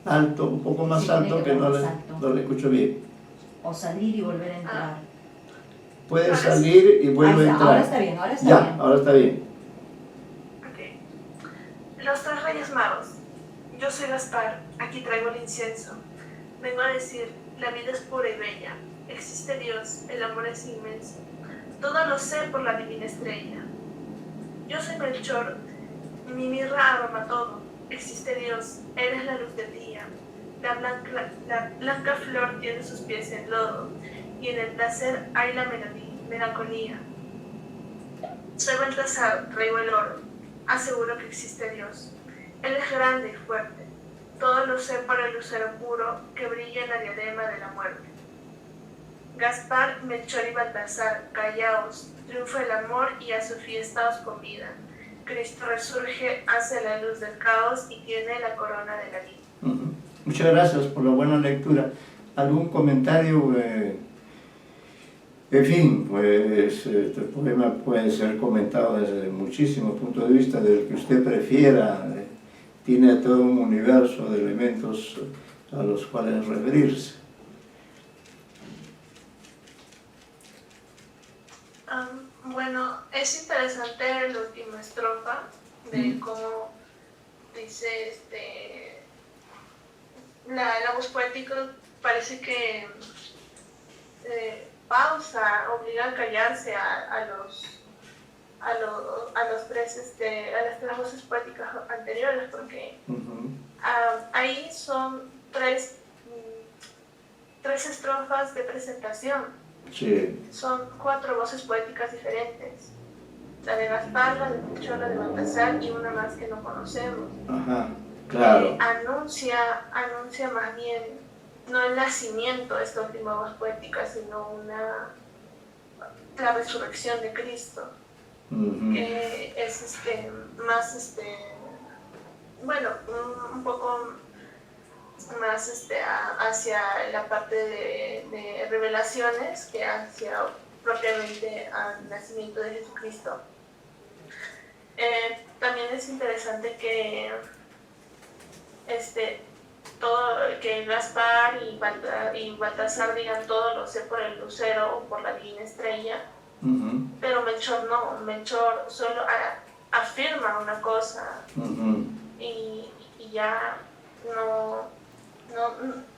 Alto, un poco más Sí, alto, que no alto. le escucho bien. O salir y volver a entrar. Puede salir y vuelve a entrar. Ahora está bien, ahora está ya, bien. ahora está bien. Ok. Los tres Reyes Magos. Yo soy Gaspar, aquí traigo el incienso. Vengo a decir, la vida es pura y bella. Existe Dios, el amor es inmenso. Todo lo sé por la divina estrella. Yo soy Melchor, mi mirra aroma todo. Existe Dios, eres la luz del día. La blanca flor tiene sus pies en lodo, y en el placer hay la melancolía. Soy Baltasar, traigo el oro. Aseguro que existe Dios. Él es grande y fuerte. Todo lo sé por el lucero puro que brilla en la diadema de la muerte. Gaspar, Melchor y Baltasar, callaos, triunfa el amor y a su fiesta os convida. Cristo resurge, hace la luz del caos y tiene la corona de la vida. Muchas gracias por la buena lectura. ¿Algún comentario? En fin, pues este poema puede ser comentado desde muchísimos puntos de vista, desde el que usted prefiera. Tiene todo un universo de elementos a los cuales referirse. Bueno, es interesante la última estrofa de cómo dice la voz poética. Parece que pausa, obliga a callarse a las tres voces poéticas anteriores, porque ahí son tres estrofas de presentación. Sí. Son 4 voces poéticas diferentes. La de Gaspar, la de Melchor, la de Baltasar y una más que no conocemos. Ajá, claro. Anuncia más bien, no el nacimiento de esta última voz poética, sino la resurrección de Cristo. Que es más, bueno, un poco más hacia la parte de revelaciones que hacia propiamente al nacimiento de Jesucristo. También es interesante que que Gaspar y Baltasar digan todo lo sé por el lucero o por la divina estrella, pero Melchor no. Melchor solo afirma una cosa y ya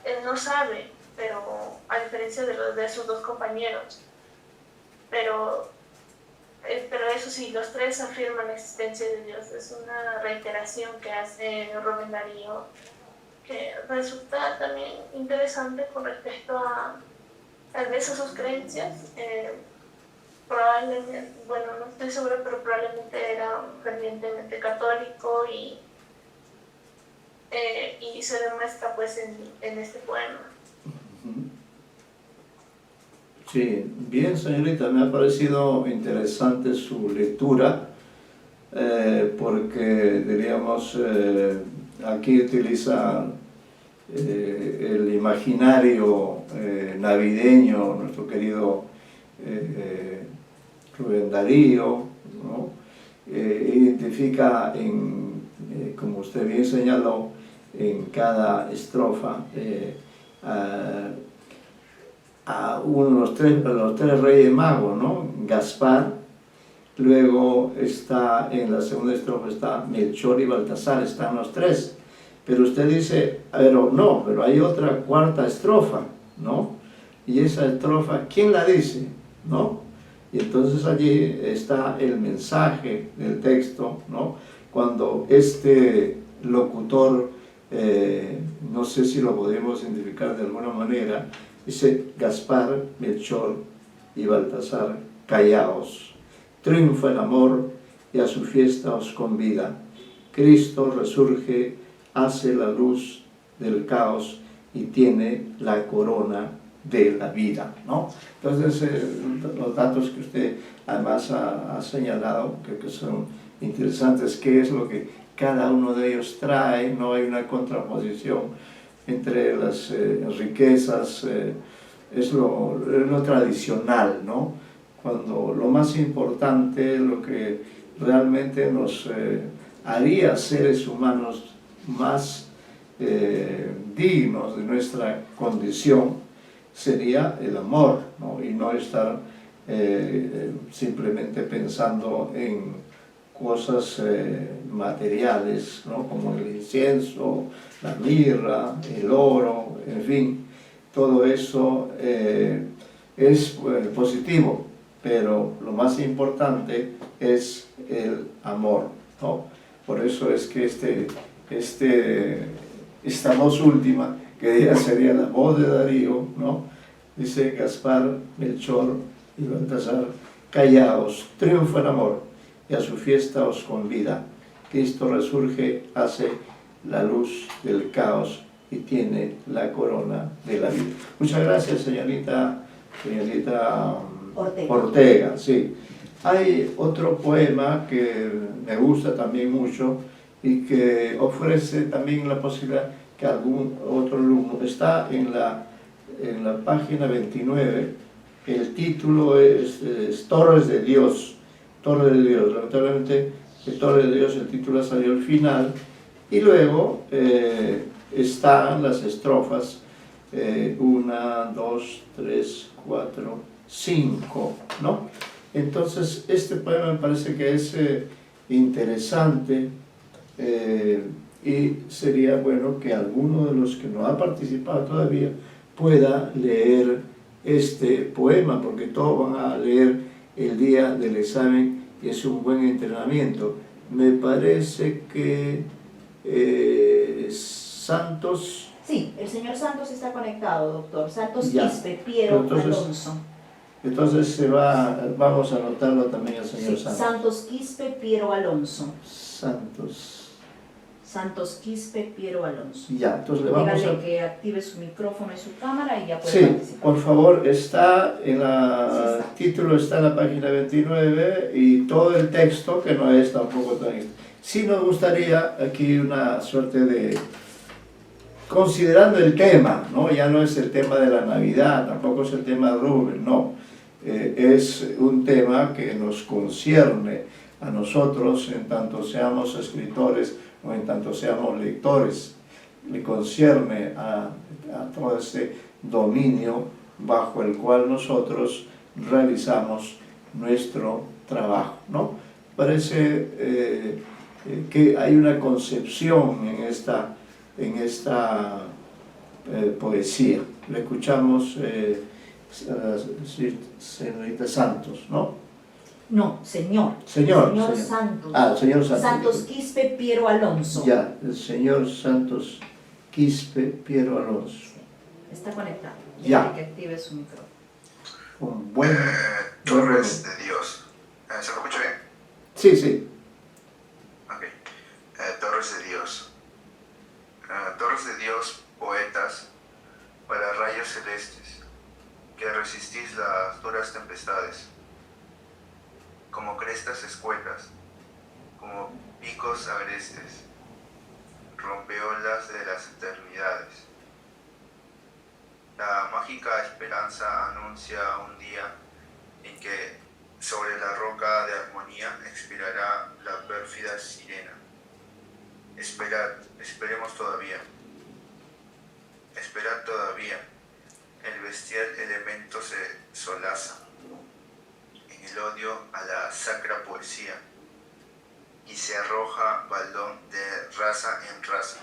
él no sabe, pero a diferencia de sus dos compañeros. Pero eso sí, los tres afirman la existencia de Dios. Es una reiteración que hace Rubén Darío, que resulta también interesante con respecto a tal vez a sus creencias. Probablemente, bueno, no estoy segura, pero probablemente era fervientemente católico y se demuestra pues en este poema. Sí, bien señorita, me ha parecido interesante su lectura, porque diríamos aquí utiliza el imaginario navideño, nuestro querido Rubén Darío, ¿no? Identifica como usted bien señaló, en cada estrofa a los tres Reyes Magos, ¿no? Gaspar, luego está en la segunda estrofa está Melchor y Baltasar, están los tres, pero usted dice, pero hay otra cuarta estrofa, ¿no? Y esa estrofa, ¿quién la dice? ¿No? Y entonces allí está el mensaje del texto, ¿no? Cuando este locutor, no sé si lo podemos identificar de alguna manera, dice: Gaspar, Melchor y Baltasar, callaos. Triunfa el amor y a su fiesta os convida. Cristo resurge, hace la luz del caos y tiene la corona de la vida, ¿no? Entonces, los datos que usted además ha señalado, que son interesantes, qué es lo que cada uno de ellos trae, no hay una contraposición entre las riquezas, es lo tradicional, ¿no? Cuando lo más importante, lo que realmente nos haría seres humanos más dignos de nuestra condición, sería el amor, ¿no? Y no estar simplemente pensando en cosas materiales, ¿no? Como el incienso, la mirra, el oro, en fin, todo eso es positivo, pero lo más importante es el amor, ¿no? Por eso es que esta voz última, que ya sería la voz de Darío, ¿no? Dice: Gaspar, Melchor y Baltasar, callaos, triunfa el amor y a su fiesta os convida. Cristo resurge, hace la luz del caos y tiene la corona de la vida. Muchas gracias, señorita Ortega. Sí. Hay otro poema que me gusta también mucho y que ofrece también la posibilidad que algún otro alumno, está en la página 29, el título es Torres de Dios, Torres de Dios. Lamentablemente, el Torres de Dios, el título salió al final, y luego están las estrofas 1, 2, 3, 4, 5, ¿no? Entonces, este poema me parece que es interesante, y sería bueno que alguno de los que no ha participado todavía pueda leer este poema, porque todos van a leer el día del examen y es un buen entrenamiento. Me parece que Santos... Sí, el señor Santos está conectado, doctor. Santos Ya. Quispe, Piero Alonso. Entonces vamos a anotarlo también al señor Sí, Santos. Santos Quispe, Piero Alonso. Santos Quispe, Piero Alonso. Ya, entonces le vamos Dígale a... que active su micrófono y su cámara y ya puede Sí, participar. por favor, está en Sí, está. título está en la página 29 y todo el texto, que no es tampoco tan... Sí nos gustaría aquí una suerte de... Considerando el tema, ¿no? Ya no es el tema de la Navidad, tampoco es el tema de Rubén, no. Es un tema que nos concierne a nosotros en tanto seamos escritores o en tanto seamos lectores. Le concierne a todo ese dominio bajo el cual nosotros realizamos nuestro trabajo, ¿no? Parece que hay una concepción en esta poesía. Le escuchamos, señorita Santos, ¿no? No, señor. Señor. Santos. Ah, señor Santos. Santos Quispe, Piero Alonso. Ya, el señor Santos Quispe, Piero Alonso. Está conectado. Ya. Que active su micrófono. Un buen... Torres de Dios. ¿Se lo escucha bien? Sí, sí. Ok. Torres de Dios. Torres de Dios, poetas, para rayos celestes, que resistís las duras tempestades, como crestas escuetas, como picos agrestes, rompeolas de las eternidades. La mágica esperanza anuncia un día en que sobre la roca de armonía expirará la pérfida sirena. Esperad, esperemos todavía. Esperad todavía. El bestial elemento se solaza en el odio a la sacra poesía y se arroja baldón de raza en raza.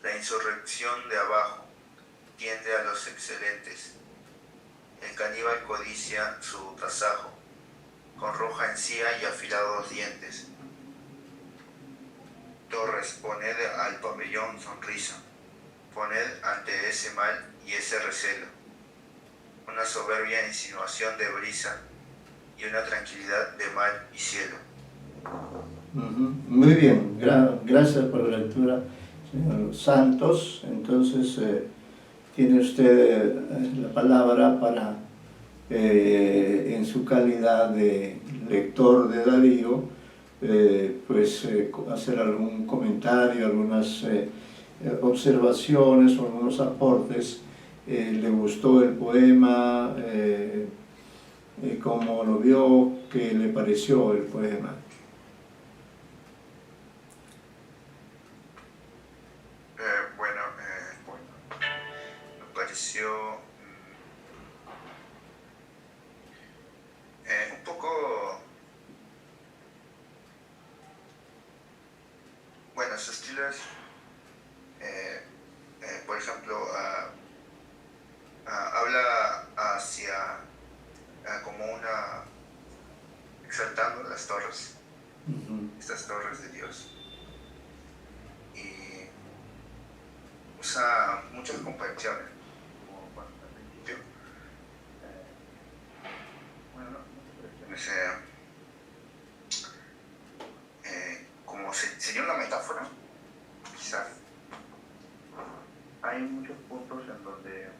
La insurrección de abajo tiende a los excelentes El caníbal codicia su tasajo, con roja encía y afilados dientes. Torres, poned al pabellón sonrisa, poned ante ese mal y ese recelo, una soberbia insinuación de brisa y una tranquilidad de mar y cielo. Muy bien, gracias por la lectura, señor Santos. Entonces, tiene usted la palabra para, en su calidad de lector de Darío, hacer algún comentario, algunas observaciones o algunos aportes. ¿Le gustó el poema? ¿Cómo lo vio? ¿Qué le pareció el poema? Me pareció un poco, bueno, su estilo es, por ejemplo, habla hacia, como una, exaltando las torres, estas torres de Dios, y usa muchas comparaciones, como cuando al principio, como sería una metáfora, quizás. Hay muchos puntos en donde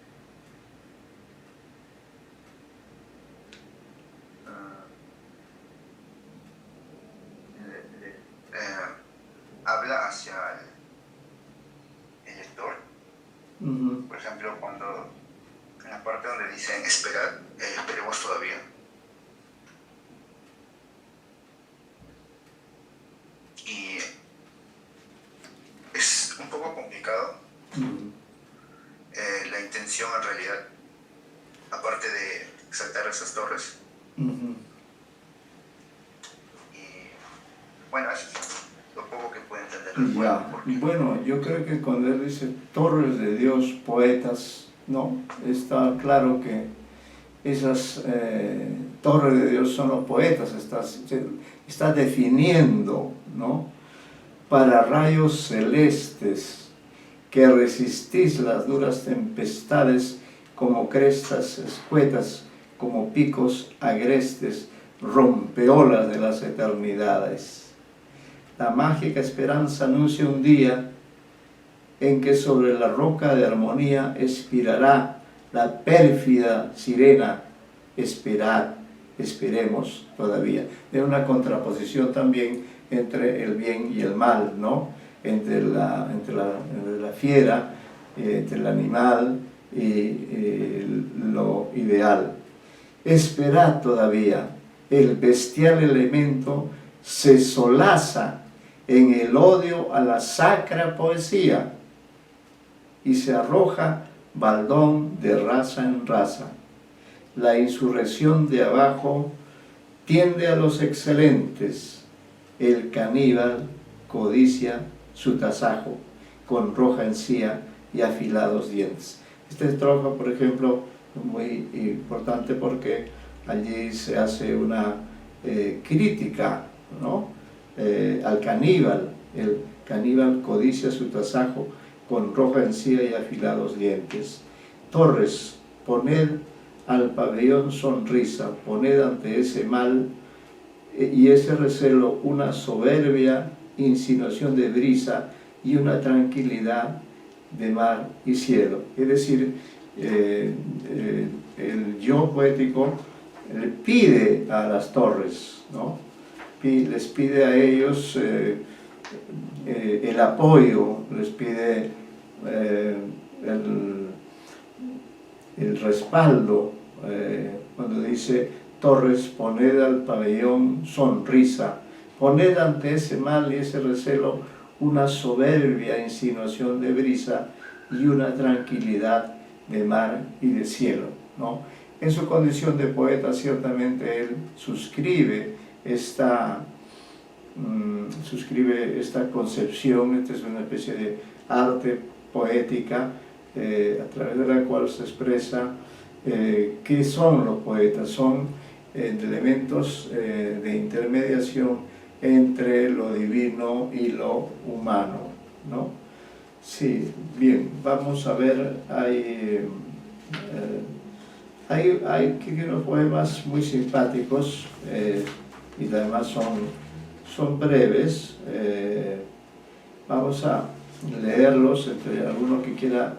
habla hacia el lector. Por ejemplo, cuando en la parte donde dicen esperad, esperemos todavía. Y es un poco complicado la intención en realidad, aparte de exaltar esas torres. Y bueno, eso es lo poco que puede entender el poema. Bueno, yo creo que cuando él dice torres de Dios, poetas, ¿no? Está claro que esas torres de Dios son los poetas, está definiendo, ¿no? Para rayos celestes que resistís las duras tempestades como crestas escuetas, como picos agrestes, rompeolas de las eternidades. La mágica esperanza anuncia un día en que sobre la roca de armonía expirará la pérfida sirena. Esperad, esperemos todavía. Es una contraposición también entre el bien y el mal, ¿no? Entre la fiera, entre el animal y lo ideal. Esperad todavía, el bestial elemento se solaza en el odio a la sacra poesía y se arroja baldón de raza en raza. La insurrección de abajo tiende a los excelentes, el caníbal codicia su tasajo con roja encía y afilados dientes. Esta estrofa, por ejemplo, es muy importante porque allí se hace una crítica, ¿no? Al caníbal. El caníbal codicia su tasajo con roja encía y afilados dientes. Torres, poned al pabellón sonrisa, poned ante ese mal y ese recelo una soberbia insinuación de brisa y una tranquilidad de mar y cielo. Es decir, el yo poético le pide a las torres, ¿no? Les pide a ellos el apoyo, les pide el respaldo, cuando dice Torres, poned al pabellón sonrisa, poned ante ese mal y ese recelo una soberbia insinuación de brisa y una tranquilidad de mar y de cielo, ¿no? En su condición de poeta, ciertamente él suscribe esta concepción. Esta es una especie de arte poética a través de la cual se expresa ¿Qué son los poetas? Son elementos de intermediación entre lo divino y lo humano, ¿no? Sí, bien, vamos a ver, hay unos poemas muy simpáticos y además son breves. Vamos a leerlos, entre alguno que quiera.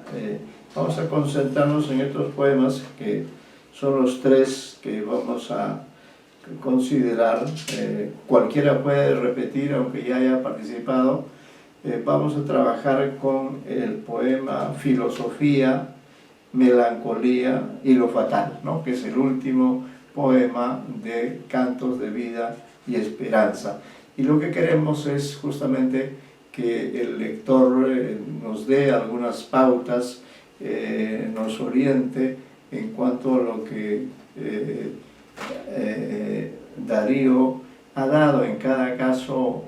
Vamos a concentrarnos en estos poemas que son los 3 que vamos a considerar. Cualquiera puede repetir aunque ya haya participado. Vamos a trabajar con el poema Filosofía, Melancolía y lo Fatal, ¿no? Que es el último poema de Cantos de Vida y Esperanza. Y lo que queremos es justamente que el lector nos dé algunas pautas, nos oriente en cuanto a lo que Darío ha dado en cada caso,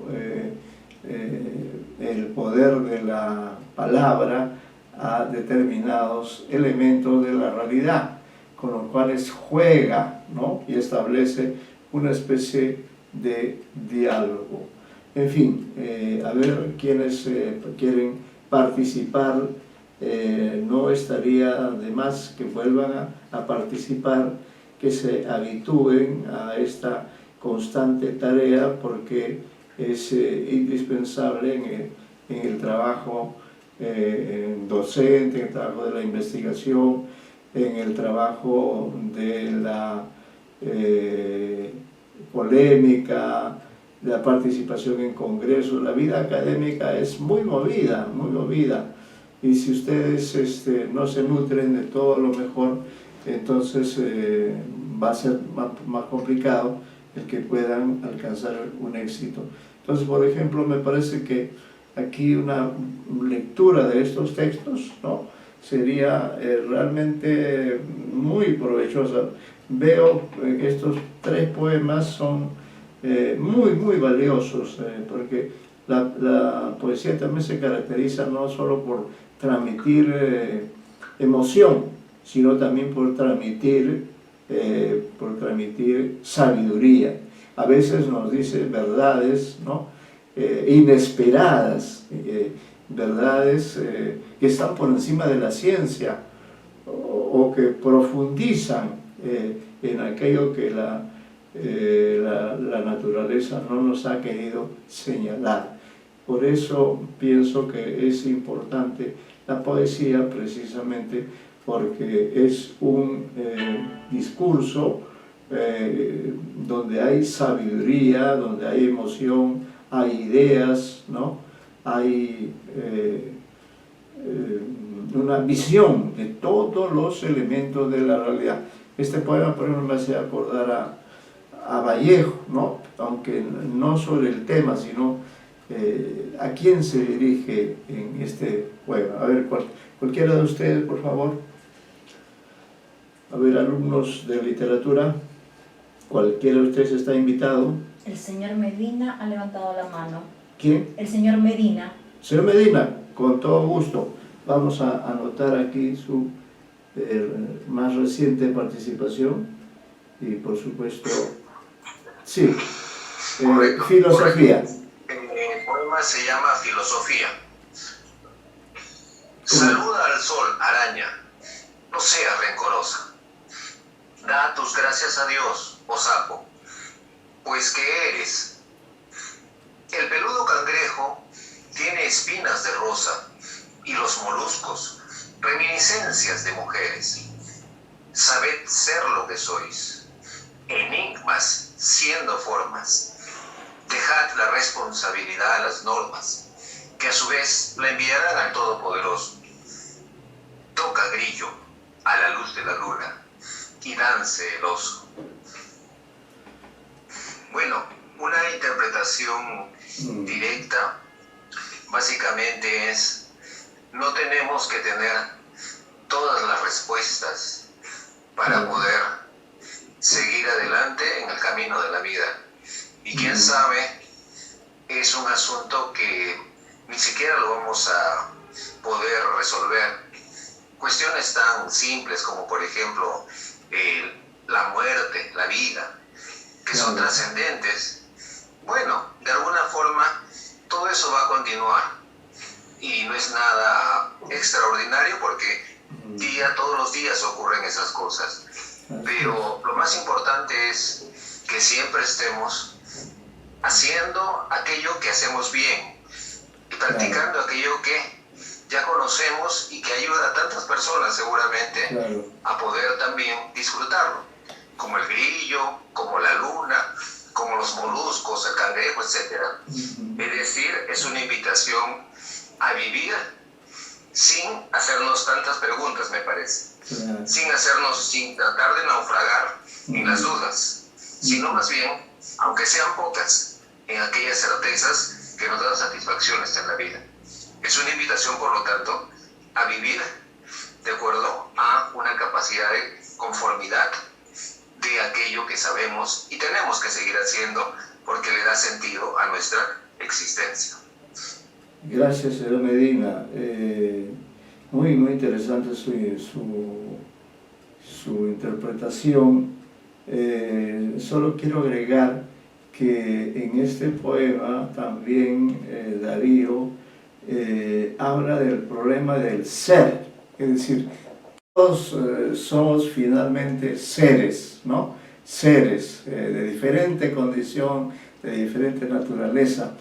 el poder de la palabra a determinados elementos de la realidad, con los cuales juega, ¿no? Y establece una especie de diálogo. En fin, a ver quienes quieren participar. No estaría de más que vuelvan a participar, que se habitúen a esta constante tarea, porque es indispensable en el trabajo docente, en el trabajo de la investigación, en el trabajo de la polémica, la participación en congresos. La vida académica es muy movida, muy movida. Y si ustedes no se nutren de todo lo mejor, entonces va a ser más complicado el que puedan alcanzar un éxito. Entonces, por ejemplo, me parece que aquí una lectura de estos textos, ¿no?, sería realmente muy provechosa. Veo que estos 3 poemas son muy valiosos, porque la poesía también se caracteriza no solo por transmitir emoción, sino también por transmitir sabiduría. A veces nos dice verdades, ¿no?, inesperadas, verdades que están por encima de la ciencia, o que profundizan en aquello que la naturaleza no nos ha querido señalar. Por eso pienso que es importante la poesía, precisamente porque es un discurso donde hay sabiduría, donde hay emoción, hay ideas, ¿no?, hay una visión de todos los elementos de la realidad. Este poema, por ejemplo, me hace acordar a Vallejo, ¿no?, aunque no sobre el tema, sino a quién se dirige en este poema. A ver, cualquiera de ustedes, por favor. A ver, alumnos de literatura, cualquiera de ustedes está invitado. El señor Medina ha levantado la mano. ¿Quién? El señor Medina. Señor Medina, con todo gusto. Vamos a anotar aquí su más reciente participación y, por supuesto, sí, filosofía. El poema se llama Filosofía. Saluda al sol, araña, no seas rencorosa. Da tus gracias a Dios, oh sapo, pues ¿qué eres? El peludo cangrejo tiene espinas de rosa y los moluscos reminiscencias de mujeres. Sabed ser lo que sois, enigmas siendo formas. Dejad la responsabilidad a las normas, que a su vez la enviarán al Todopoderoso. Toca grillo a la luz de la luna y dance el oso. Bueno, una interpretación directa básicamente es: no tenemos que tener todas las respuestas para poder seguir adelante en el camino de la vida. Y quién sabe, es un asunto que ni siquiera lo vamos a poder resolver cuestiones tan simples como por ejemplo la muerte, la vida, que son trascendentes, bueno, de alguna forma todo eso va a continuar y no es nada extraordinario porque todos los días ocurren esas cosas. Pero lo más importante es que siempre estemos haciendo aquello que hacemos bien y practicando aquello que ya conocemos y que ayuda a tantas personas seguramente a poder también disfrutarlo, como el grillo, como la luna, como los moluscos, el cangrejo, etc. Es decir, es una invitación a vivir sin hacernos tantas preguntas, me parece, sin tratar de naufragar en las dudas, sino más bien, aunque sean pocas, en aquellas certezas que nos dan satisfacciones en la vida. Es una invitación, por lo tanto, a vivir de acuerdo a una capacidad de conformidad de aquello que sabemos y tenemos que seguir haciendo porque le da sentido a nuestra existencia. Gracias, señor Medina. Muy interesante su interpretación. Solo quiero agregar que en este poema también Darío habla del problema del ser, es decir, todos somos finalmente seres, ¿no? Seres de diferente condición, de diferente naturaleza.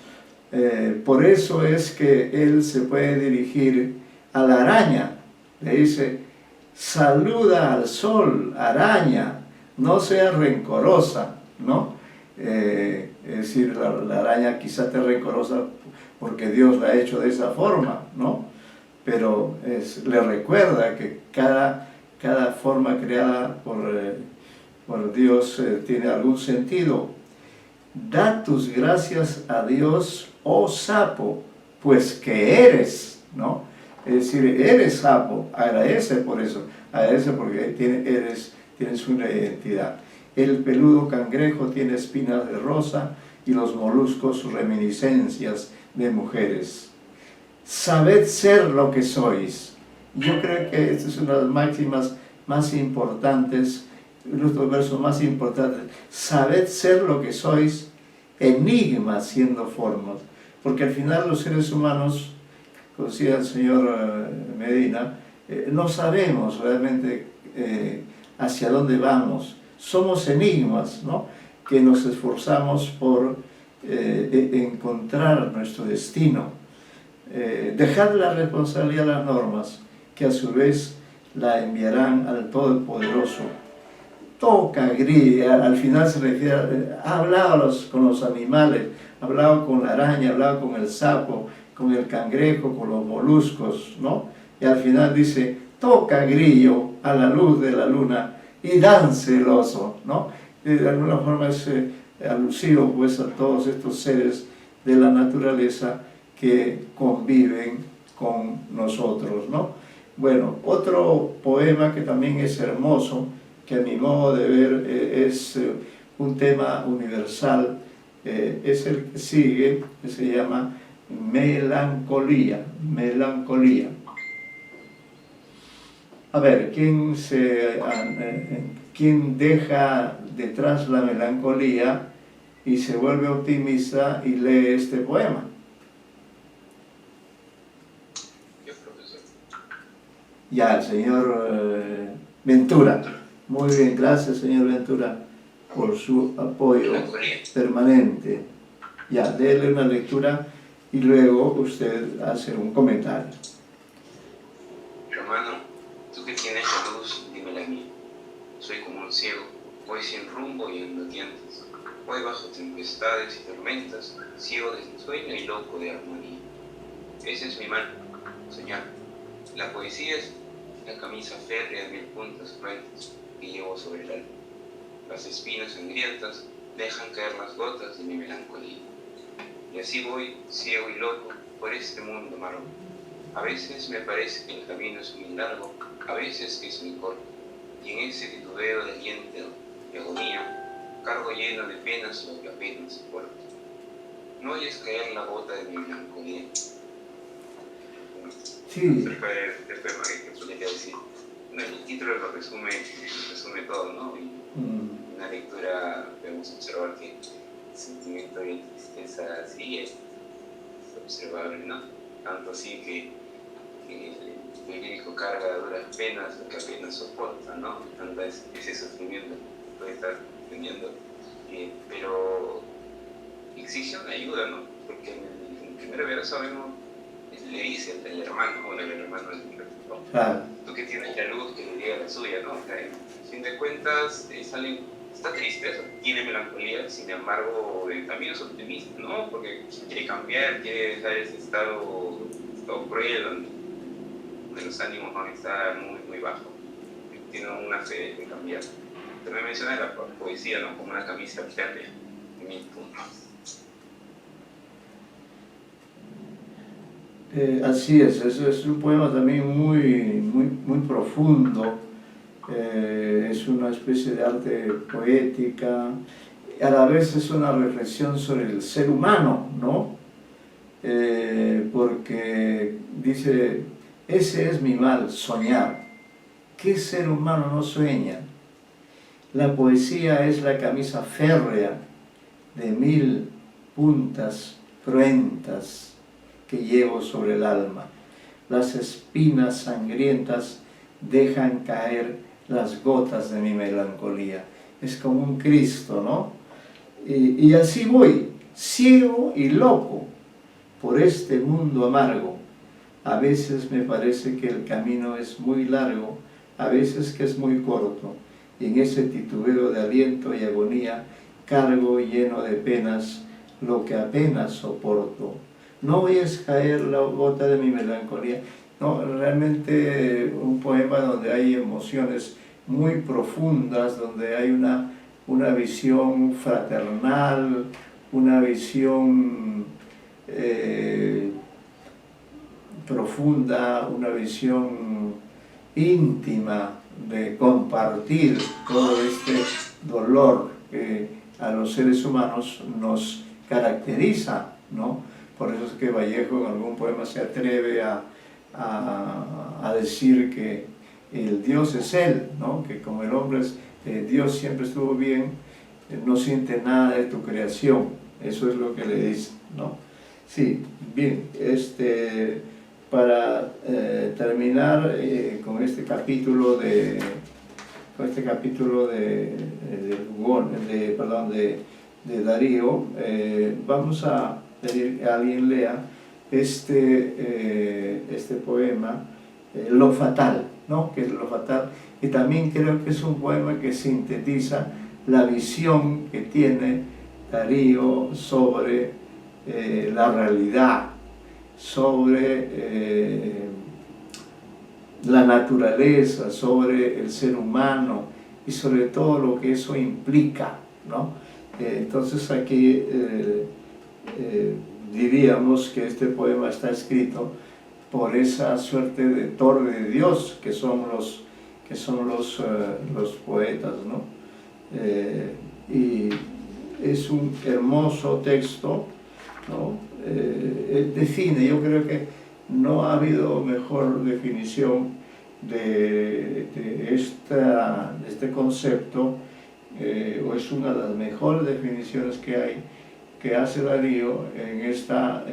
Por eso es que él se puede dirigir a la araña, le dice: saluda al sol, araña, no seas rencorosa, ¿no? Es decir, la araña quizá esté rencorosa porque Dios la ha hecho de esa forma, ¿no? Pero le recuerda que cada forma creada por Dios tiene algún sentido. Da tus gracias a Dios, oh sapo, pues que eres, ¿no? Es decir, eres sapo, agradece por eso, agradece porque tienes una identidad. El peludo cangrejo tiene espinas de rosa y los moluscos reminiscencias de mujeres. Sabed ser lo que sois. Yo creo que esta es una de las máximas más importantes, uno de los versos más importantes. Sabed ser lo que sois, enigma siendo formas. Porque al final los seres humanos, como decía el señor Medina, no sabemos realmente hacia dónde vamos. Somos enigmas, ¿no? Que nos esforzamos por encontrar nuestro destino. Dejad la responsabilidad a las normas, que a su vez la enviarán al Todopoderoso. Toca, grilla, al final se refiere, ha hablado con los animales, ha hablado con la araña, ha hablado con el sapo, con el cangrejo, con los moluscos, ¿no? Y al final dice: toca, grillo, a la luz de la luna y dance el oso, ¿no? De alguna forma es alusivo pues a todos estos seres de la naturaleza que conviven con nosotros, ¿no? Bueno, otro poema que también es hermoso, que a mi modo de ver es un tema universal, es el que sigue, que se llama Melancolía. Melancolía. A ver, ¿quién deja detrás la melancolía y se vuelve optimista y lee este poema? Yo, profesor. Ya, el señor Ventura. Muy bien, gracias, señor Ventura, por su apoyo permanente. Ya, déle una lectura y luego usted hace un comentario. Hermano, tú que tienes la luz, dímela a mí. Soy como un ciego, voy sin rumbo y ando a tientas. Voy bajo tempestades y tormentas, ciego de sueño y loco de armonía. Ese es mi mal, soñar. La poesía es la camisa férrea de 1000 puntas cruentas que llevo sobre el alma. Las espinas sangrientas dejan caer las gotas de mi melancolía. Y así voy, ciego y loco, por este mundo marrón. A veces me parece que el camino es muy largo, a veces que es muy corto. Y en ese titubeo de aliento y agonía, cargo lleno de penas lo que apenas soporto. No oyes caer la gota de mi melancolía. Sí. Acerca del poema que podría decir. Bueno, el título lo resume todo, ¿no? Y en una lectura podemos observar que el sentimiento de tristeza sí es observable, ¿no? Tanto así que el lírico carga duras penas, lo que apenas soporta, ¿no? Tanto ese sufrimiento que puede estar teniendo, pero exige una ayuda, ¿no? Porque en el primer verso le dice el hermano, bueno, el hermano del ¿no? Claro. Tú que tienes la luz, que le diga la suya, ¿no? O sea, a fin de cuentas, está triste, tiene melancolía, sin embargo, también es optimista, ¿no? Porque quiere cambiar, quiere dejar ese estado cruel, donde los ánimos van a estar muy, muy bajos. Tiene una fe de cambiar. También menciona la poesía, ¿no? Como una camisa férrea, en 1000 puntos. Así es un poema también muy profundo, es una especie de arte poética, a la vez es una reflexión sobre el ser humano, ¿no? Porque dice, ese es mi mal, soñar. ¿Qué ser humano no sueña? La poesía es la camisa férrea de 1000 puntas cruentas que llevo sobre el alma. Las espinas sangrientas dejan caer las gotas de mi melancolía. Es como un Cristo, ¿no? Y así voy, ciego y loco, por este mundo amargo. A veces me parece que el camino es muy largo, a veces que es muy corto. Y en ese titubeo de aliento y agonía, cargo lleno de penas lo que apenas soporto. No oyes caer la gota de mi melancolía. No, realmente un poema donde hay emociones muy profundas, donde hay una visión fraternal, una visión profunda, una visión íntima de compartir todo este dolor que a los seres humanos nos caracteriza, ¿no? Por eso es que Vallejo en algún poema se atreve a decir que el Dios es Él, ¿no? Que como el hombre Dios siempre estuvo bien, no siente nada de tu creación. Eso es lo que le dice, ¿no? Sí, bien, para terminar con este capítulo de Darío, vamos a pedir que alguien lea este poema, Lo Fatal, ¿no? Que es Lo Fatal, y también creo que es un poema que sintetiza la visión que tiene Darío sobre la realidad, sobre la naturaleza, sobre el ser humano y sobre todo lo que eso implica, ¿no? Entonces aquí diríamos que este poema está escrito por esa suerte de torre de Dios que son los poetas, ¿no? Y es un hermoso texto, ¿no? Define, yo creo que no ha habido mejor definición de este concepto, o es una de las mejores definiciones que hace Darío en esta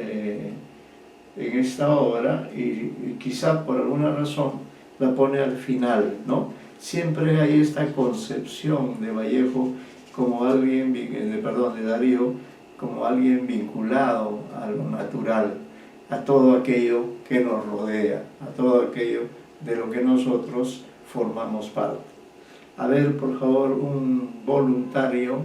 obra, y quizá por alguna razón la pone al final, ¿no? Siempre hay esta concepción de Vallejo como alguien, de Darío, como alguien vinculado a lo natural, a todo aquello que nos rodea, a todo aquello de lo que nosotros formamos parte. A ver, por favor, un voluntario.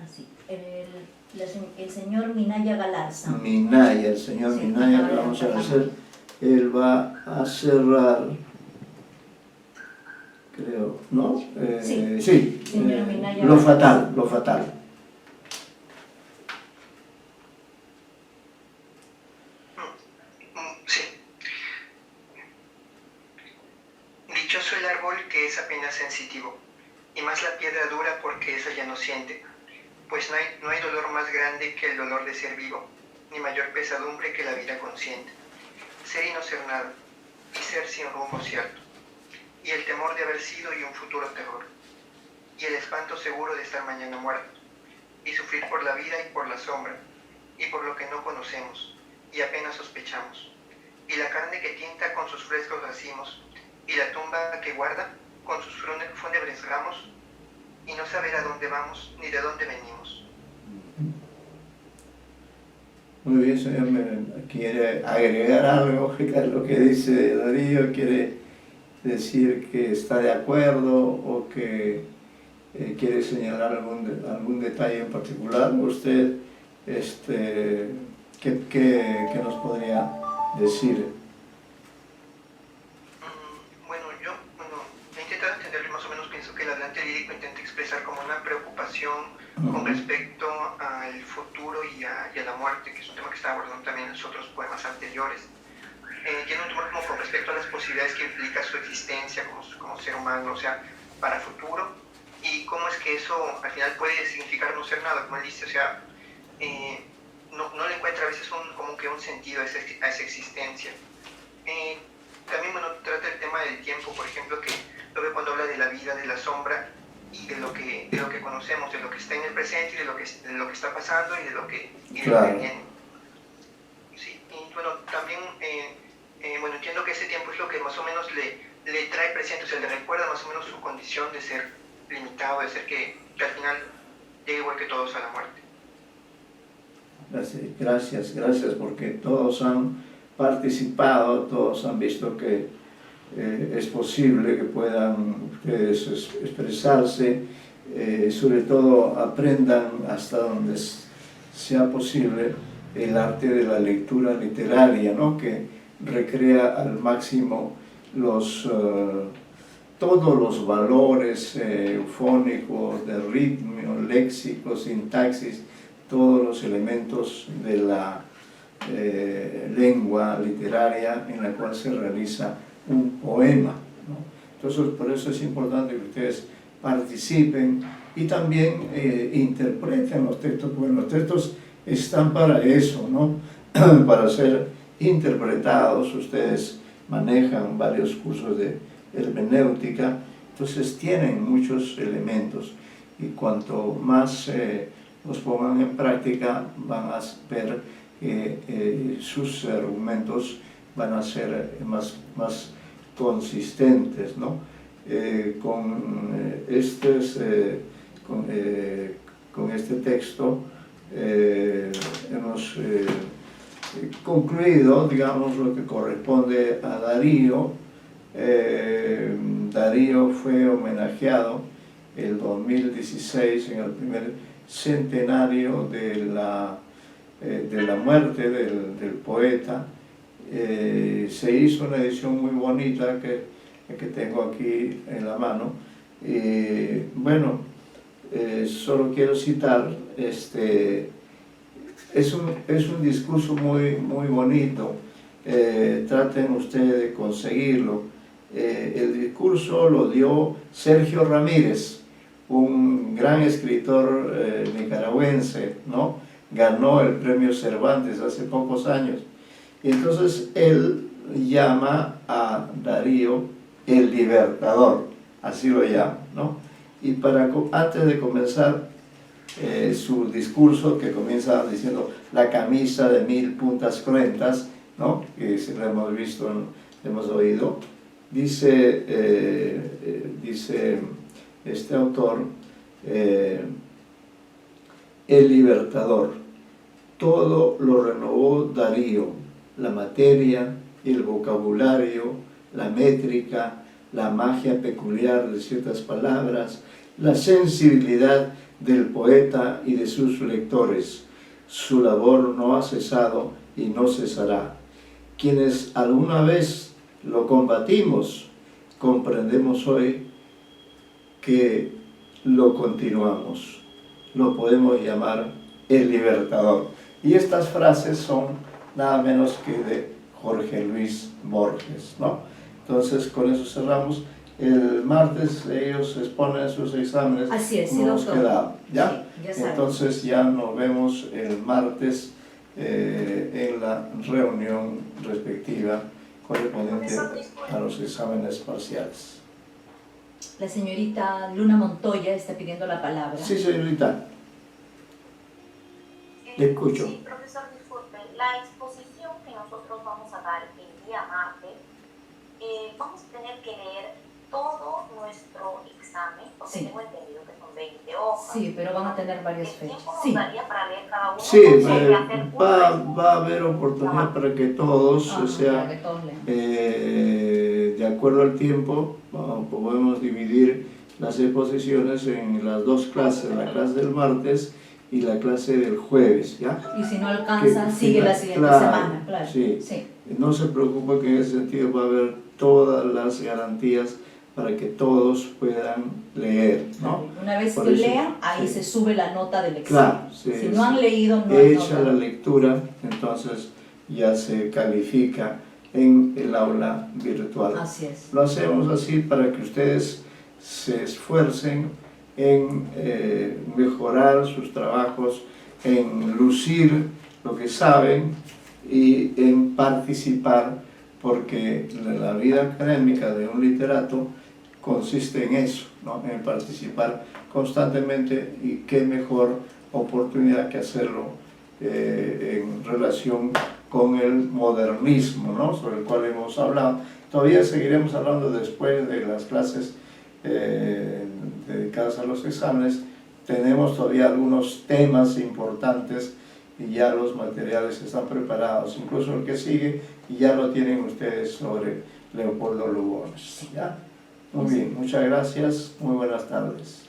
Así. El señor Minaya Galarza. Minaya, el señor Sí, Minaya, que vamos a hacer, él va a cerrar, creo, ¿no? Sí, Sí, señor Minaya Lo Galarza. Fatal, Lo Fatal. Dichoso el árbol que es apenas sensitivo, y más la piedra dura porque esa ya no siente, pues no hay dolor más grande que el dolor de ser vivo, ni mayor pesadumbre que la vida consciente. Ser y no ser nada, y ser sin rumbo cierto, y el temor de haber sido y un futuro terror, y el espanto seguro de estar mañana muerto, y sufrir por la vida y por la sombra, y por lo que no conocemos, y apenas sospechamos, y la carne que tienta con sus frescos racimos, y la tumba que guarda con sus fúnebres ramos, y no saber a dónde vamos ni de dónde venimos. Muy bien, señor. ¿Quiere agregar algo a lo que dice Darío? ¿Quiere decir que está de acuerdo o que quiere señalar algún detalle en particular? ¿Usted qué nos podría decir? Yo he intentado entenderlo, más o menos pienso que el hablante lírico intenta expresar como una preocupación con respecto al futuro y a la muerte, que es un tema que está abordando también en los otros poemas anteriores. Tiene un tema como con respecto a las posibilidades que implica su existencia como ser humano, o sea, para futuro, y cómo es que eso al final puede significar no ser nada, como él dice, o sea, no le encuentra a veces como que un sentido a esa existencia. También, trata el tema del tiempo, por ejemplo, que lo ve cuando habla de la vida, de la sombra, y de lo que conocemos, de lo que está en el presente, y de lo que está pasando, y de lo que viene. Sí, y también, entiendo que ese tiempo es lo que más o menos le trae presente, o sea, le recuerda más o menos su condición de ser limitado, de ser que al final llega igual que todos a la muerte. Gracias, porque todos han participado, todos han visto que es posible que puedan ustedes expresarse, sobre todo aprendan hasta donde sea posible el arte de la lectura literaria, ¿no? Que recrea al máximo todos los valores eufónicos, de ritmo, léxico, sintaxis, todos los elementos de la lengua literaria en la cual se realiza un poema, ¿no? Entonces, por eso es importante que ustedes participen y también interpreten los textos, porque los textos están para eso, ¿no? Para ser interpretados. Ustedes manejan varios cursos de hermenéutica, entonces tienen muchos elementos, y cuanto más los pongan en práctica, van a ver que sus argumentos van a ser más consistentes, ¿no? Con este texto hemos concluido, digamos, lo que corresponde a Darío. Darío fue homenajeado el 2016 en el primer centenario de la muerte del poeta. Se hizo una edición muy bonita que tengo aquí en la mano. Solo quiero citar, es un discurso muy bonito. Traten ustedes de conseguirlo. El discurso lo dio Sergio Ramírez, un gran escritor nicaragüense, ¿no? Ganó el premio Cervantes hace pocos años. Y entonces él llama a Darío el libertador, así lo llama, ¿no? Y antes de comenzar su discurso, que comienza diciendo la camisa de 1000 puntas cruentas, ¿no? Que si lo hemos visto, hemos oído, dice este autor, el libertador, todo lo renovó Darío, la materia, el vocabulario, la métrica, la magia peculiar de ciertas palabras, la sensibilidad del poeta y de sus lectores. Su labor no ha cesado y no cesará. Quienes alguna vez lo combatimos, comprendemos hoy que lo continuamos. Lo podemos llamar el libertador. Y estas frases son nada menos que de Jorge Luis Borges, ¿no? Entonces, con eso cerramos. el martes ellos exponen sus exámenes. Así es, sí, no hemos doctor. quedado, ¿ya? Sí, ya sabe. Entonces ya nos vemos el martes en la reunión respectiva correspondiente a los exámenes parciales. La señorita Luna Montoya está pidiendo la palabra. Sí, señorita. Le escucho. Sí, profesor, disculpe. La exposición que nosotros vamos a dar el día martes, vamos a tener que leer todo nuestro examen, porque Sí. tengo entendido que son 20 hojas. Sí, pero van a tener varias ¿Qué fechas. tiempo nos Sí. daría para leer cada uno? Sí, ¿O se hay que hacer un resumen? va a haber oportunidad para que todos, Ah, o sea, para que todos lean. de acuerdo al tiempo, podemos dividir las exposiciones en las dos clases, la clase del martes y la clase del jueves, ¿ya? Y si no alcanza, Que- sigue la siguiente claro, semana, claro. sí. Sí. No se preocupe que en ese sentido va a haber todas las garantías para que todos puedan leer, ¿no? Una vez Por que eso, lean, ahí sí. se sube la nota del examen. Claro, sí, Si sí. no han leído, no hay Hecha nota. la lectura, entonces ya se califica en el aula virtual. Así es. Lo hacemos así para que ustedes se esfuercen en mejorar sus trabajos, en lucir lo que saben y en participar, porque la vida académica de un literato consiste en eso, ¿no? En participar constantemente, y qué mejor oportunidad que hacerlo en relación con el modernismo, ¿no? Sobre el cual hemos hablado. Todavía seguiremos hablando después de las clases dedicadas a los exámenes. Tenemos todavía algunos temas importantes y ya los materiales están preparados, incluso el que sigue, y ya lo tienen ustedes sobre Leopoldo Lugones, ¿ya? Muy bien, muchas gracias, muy buenas tardes.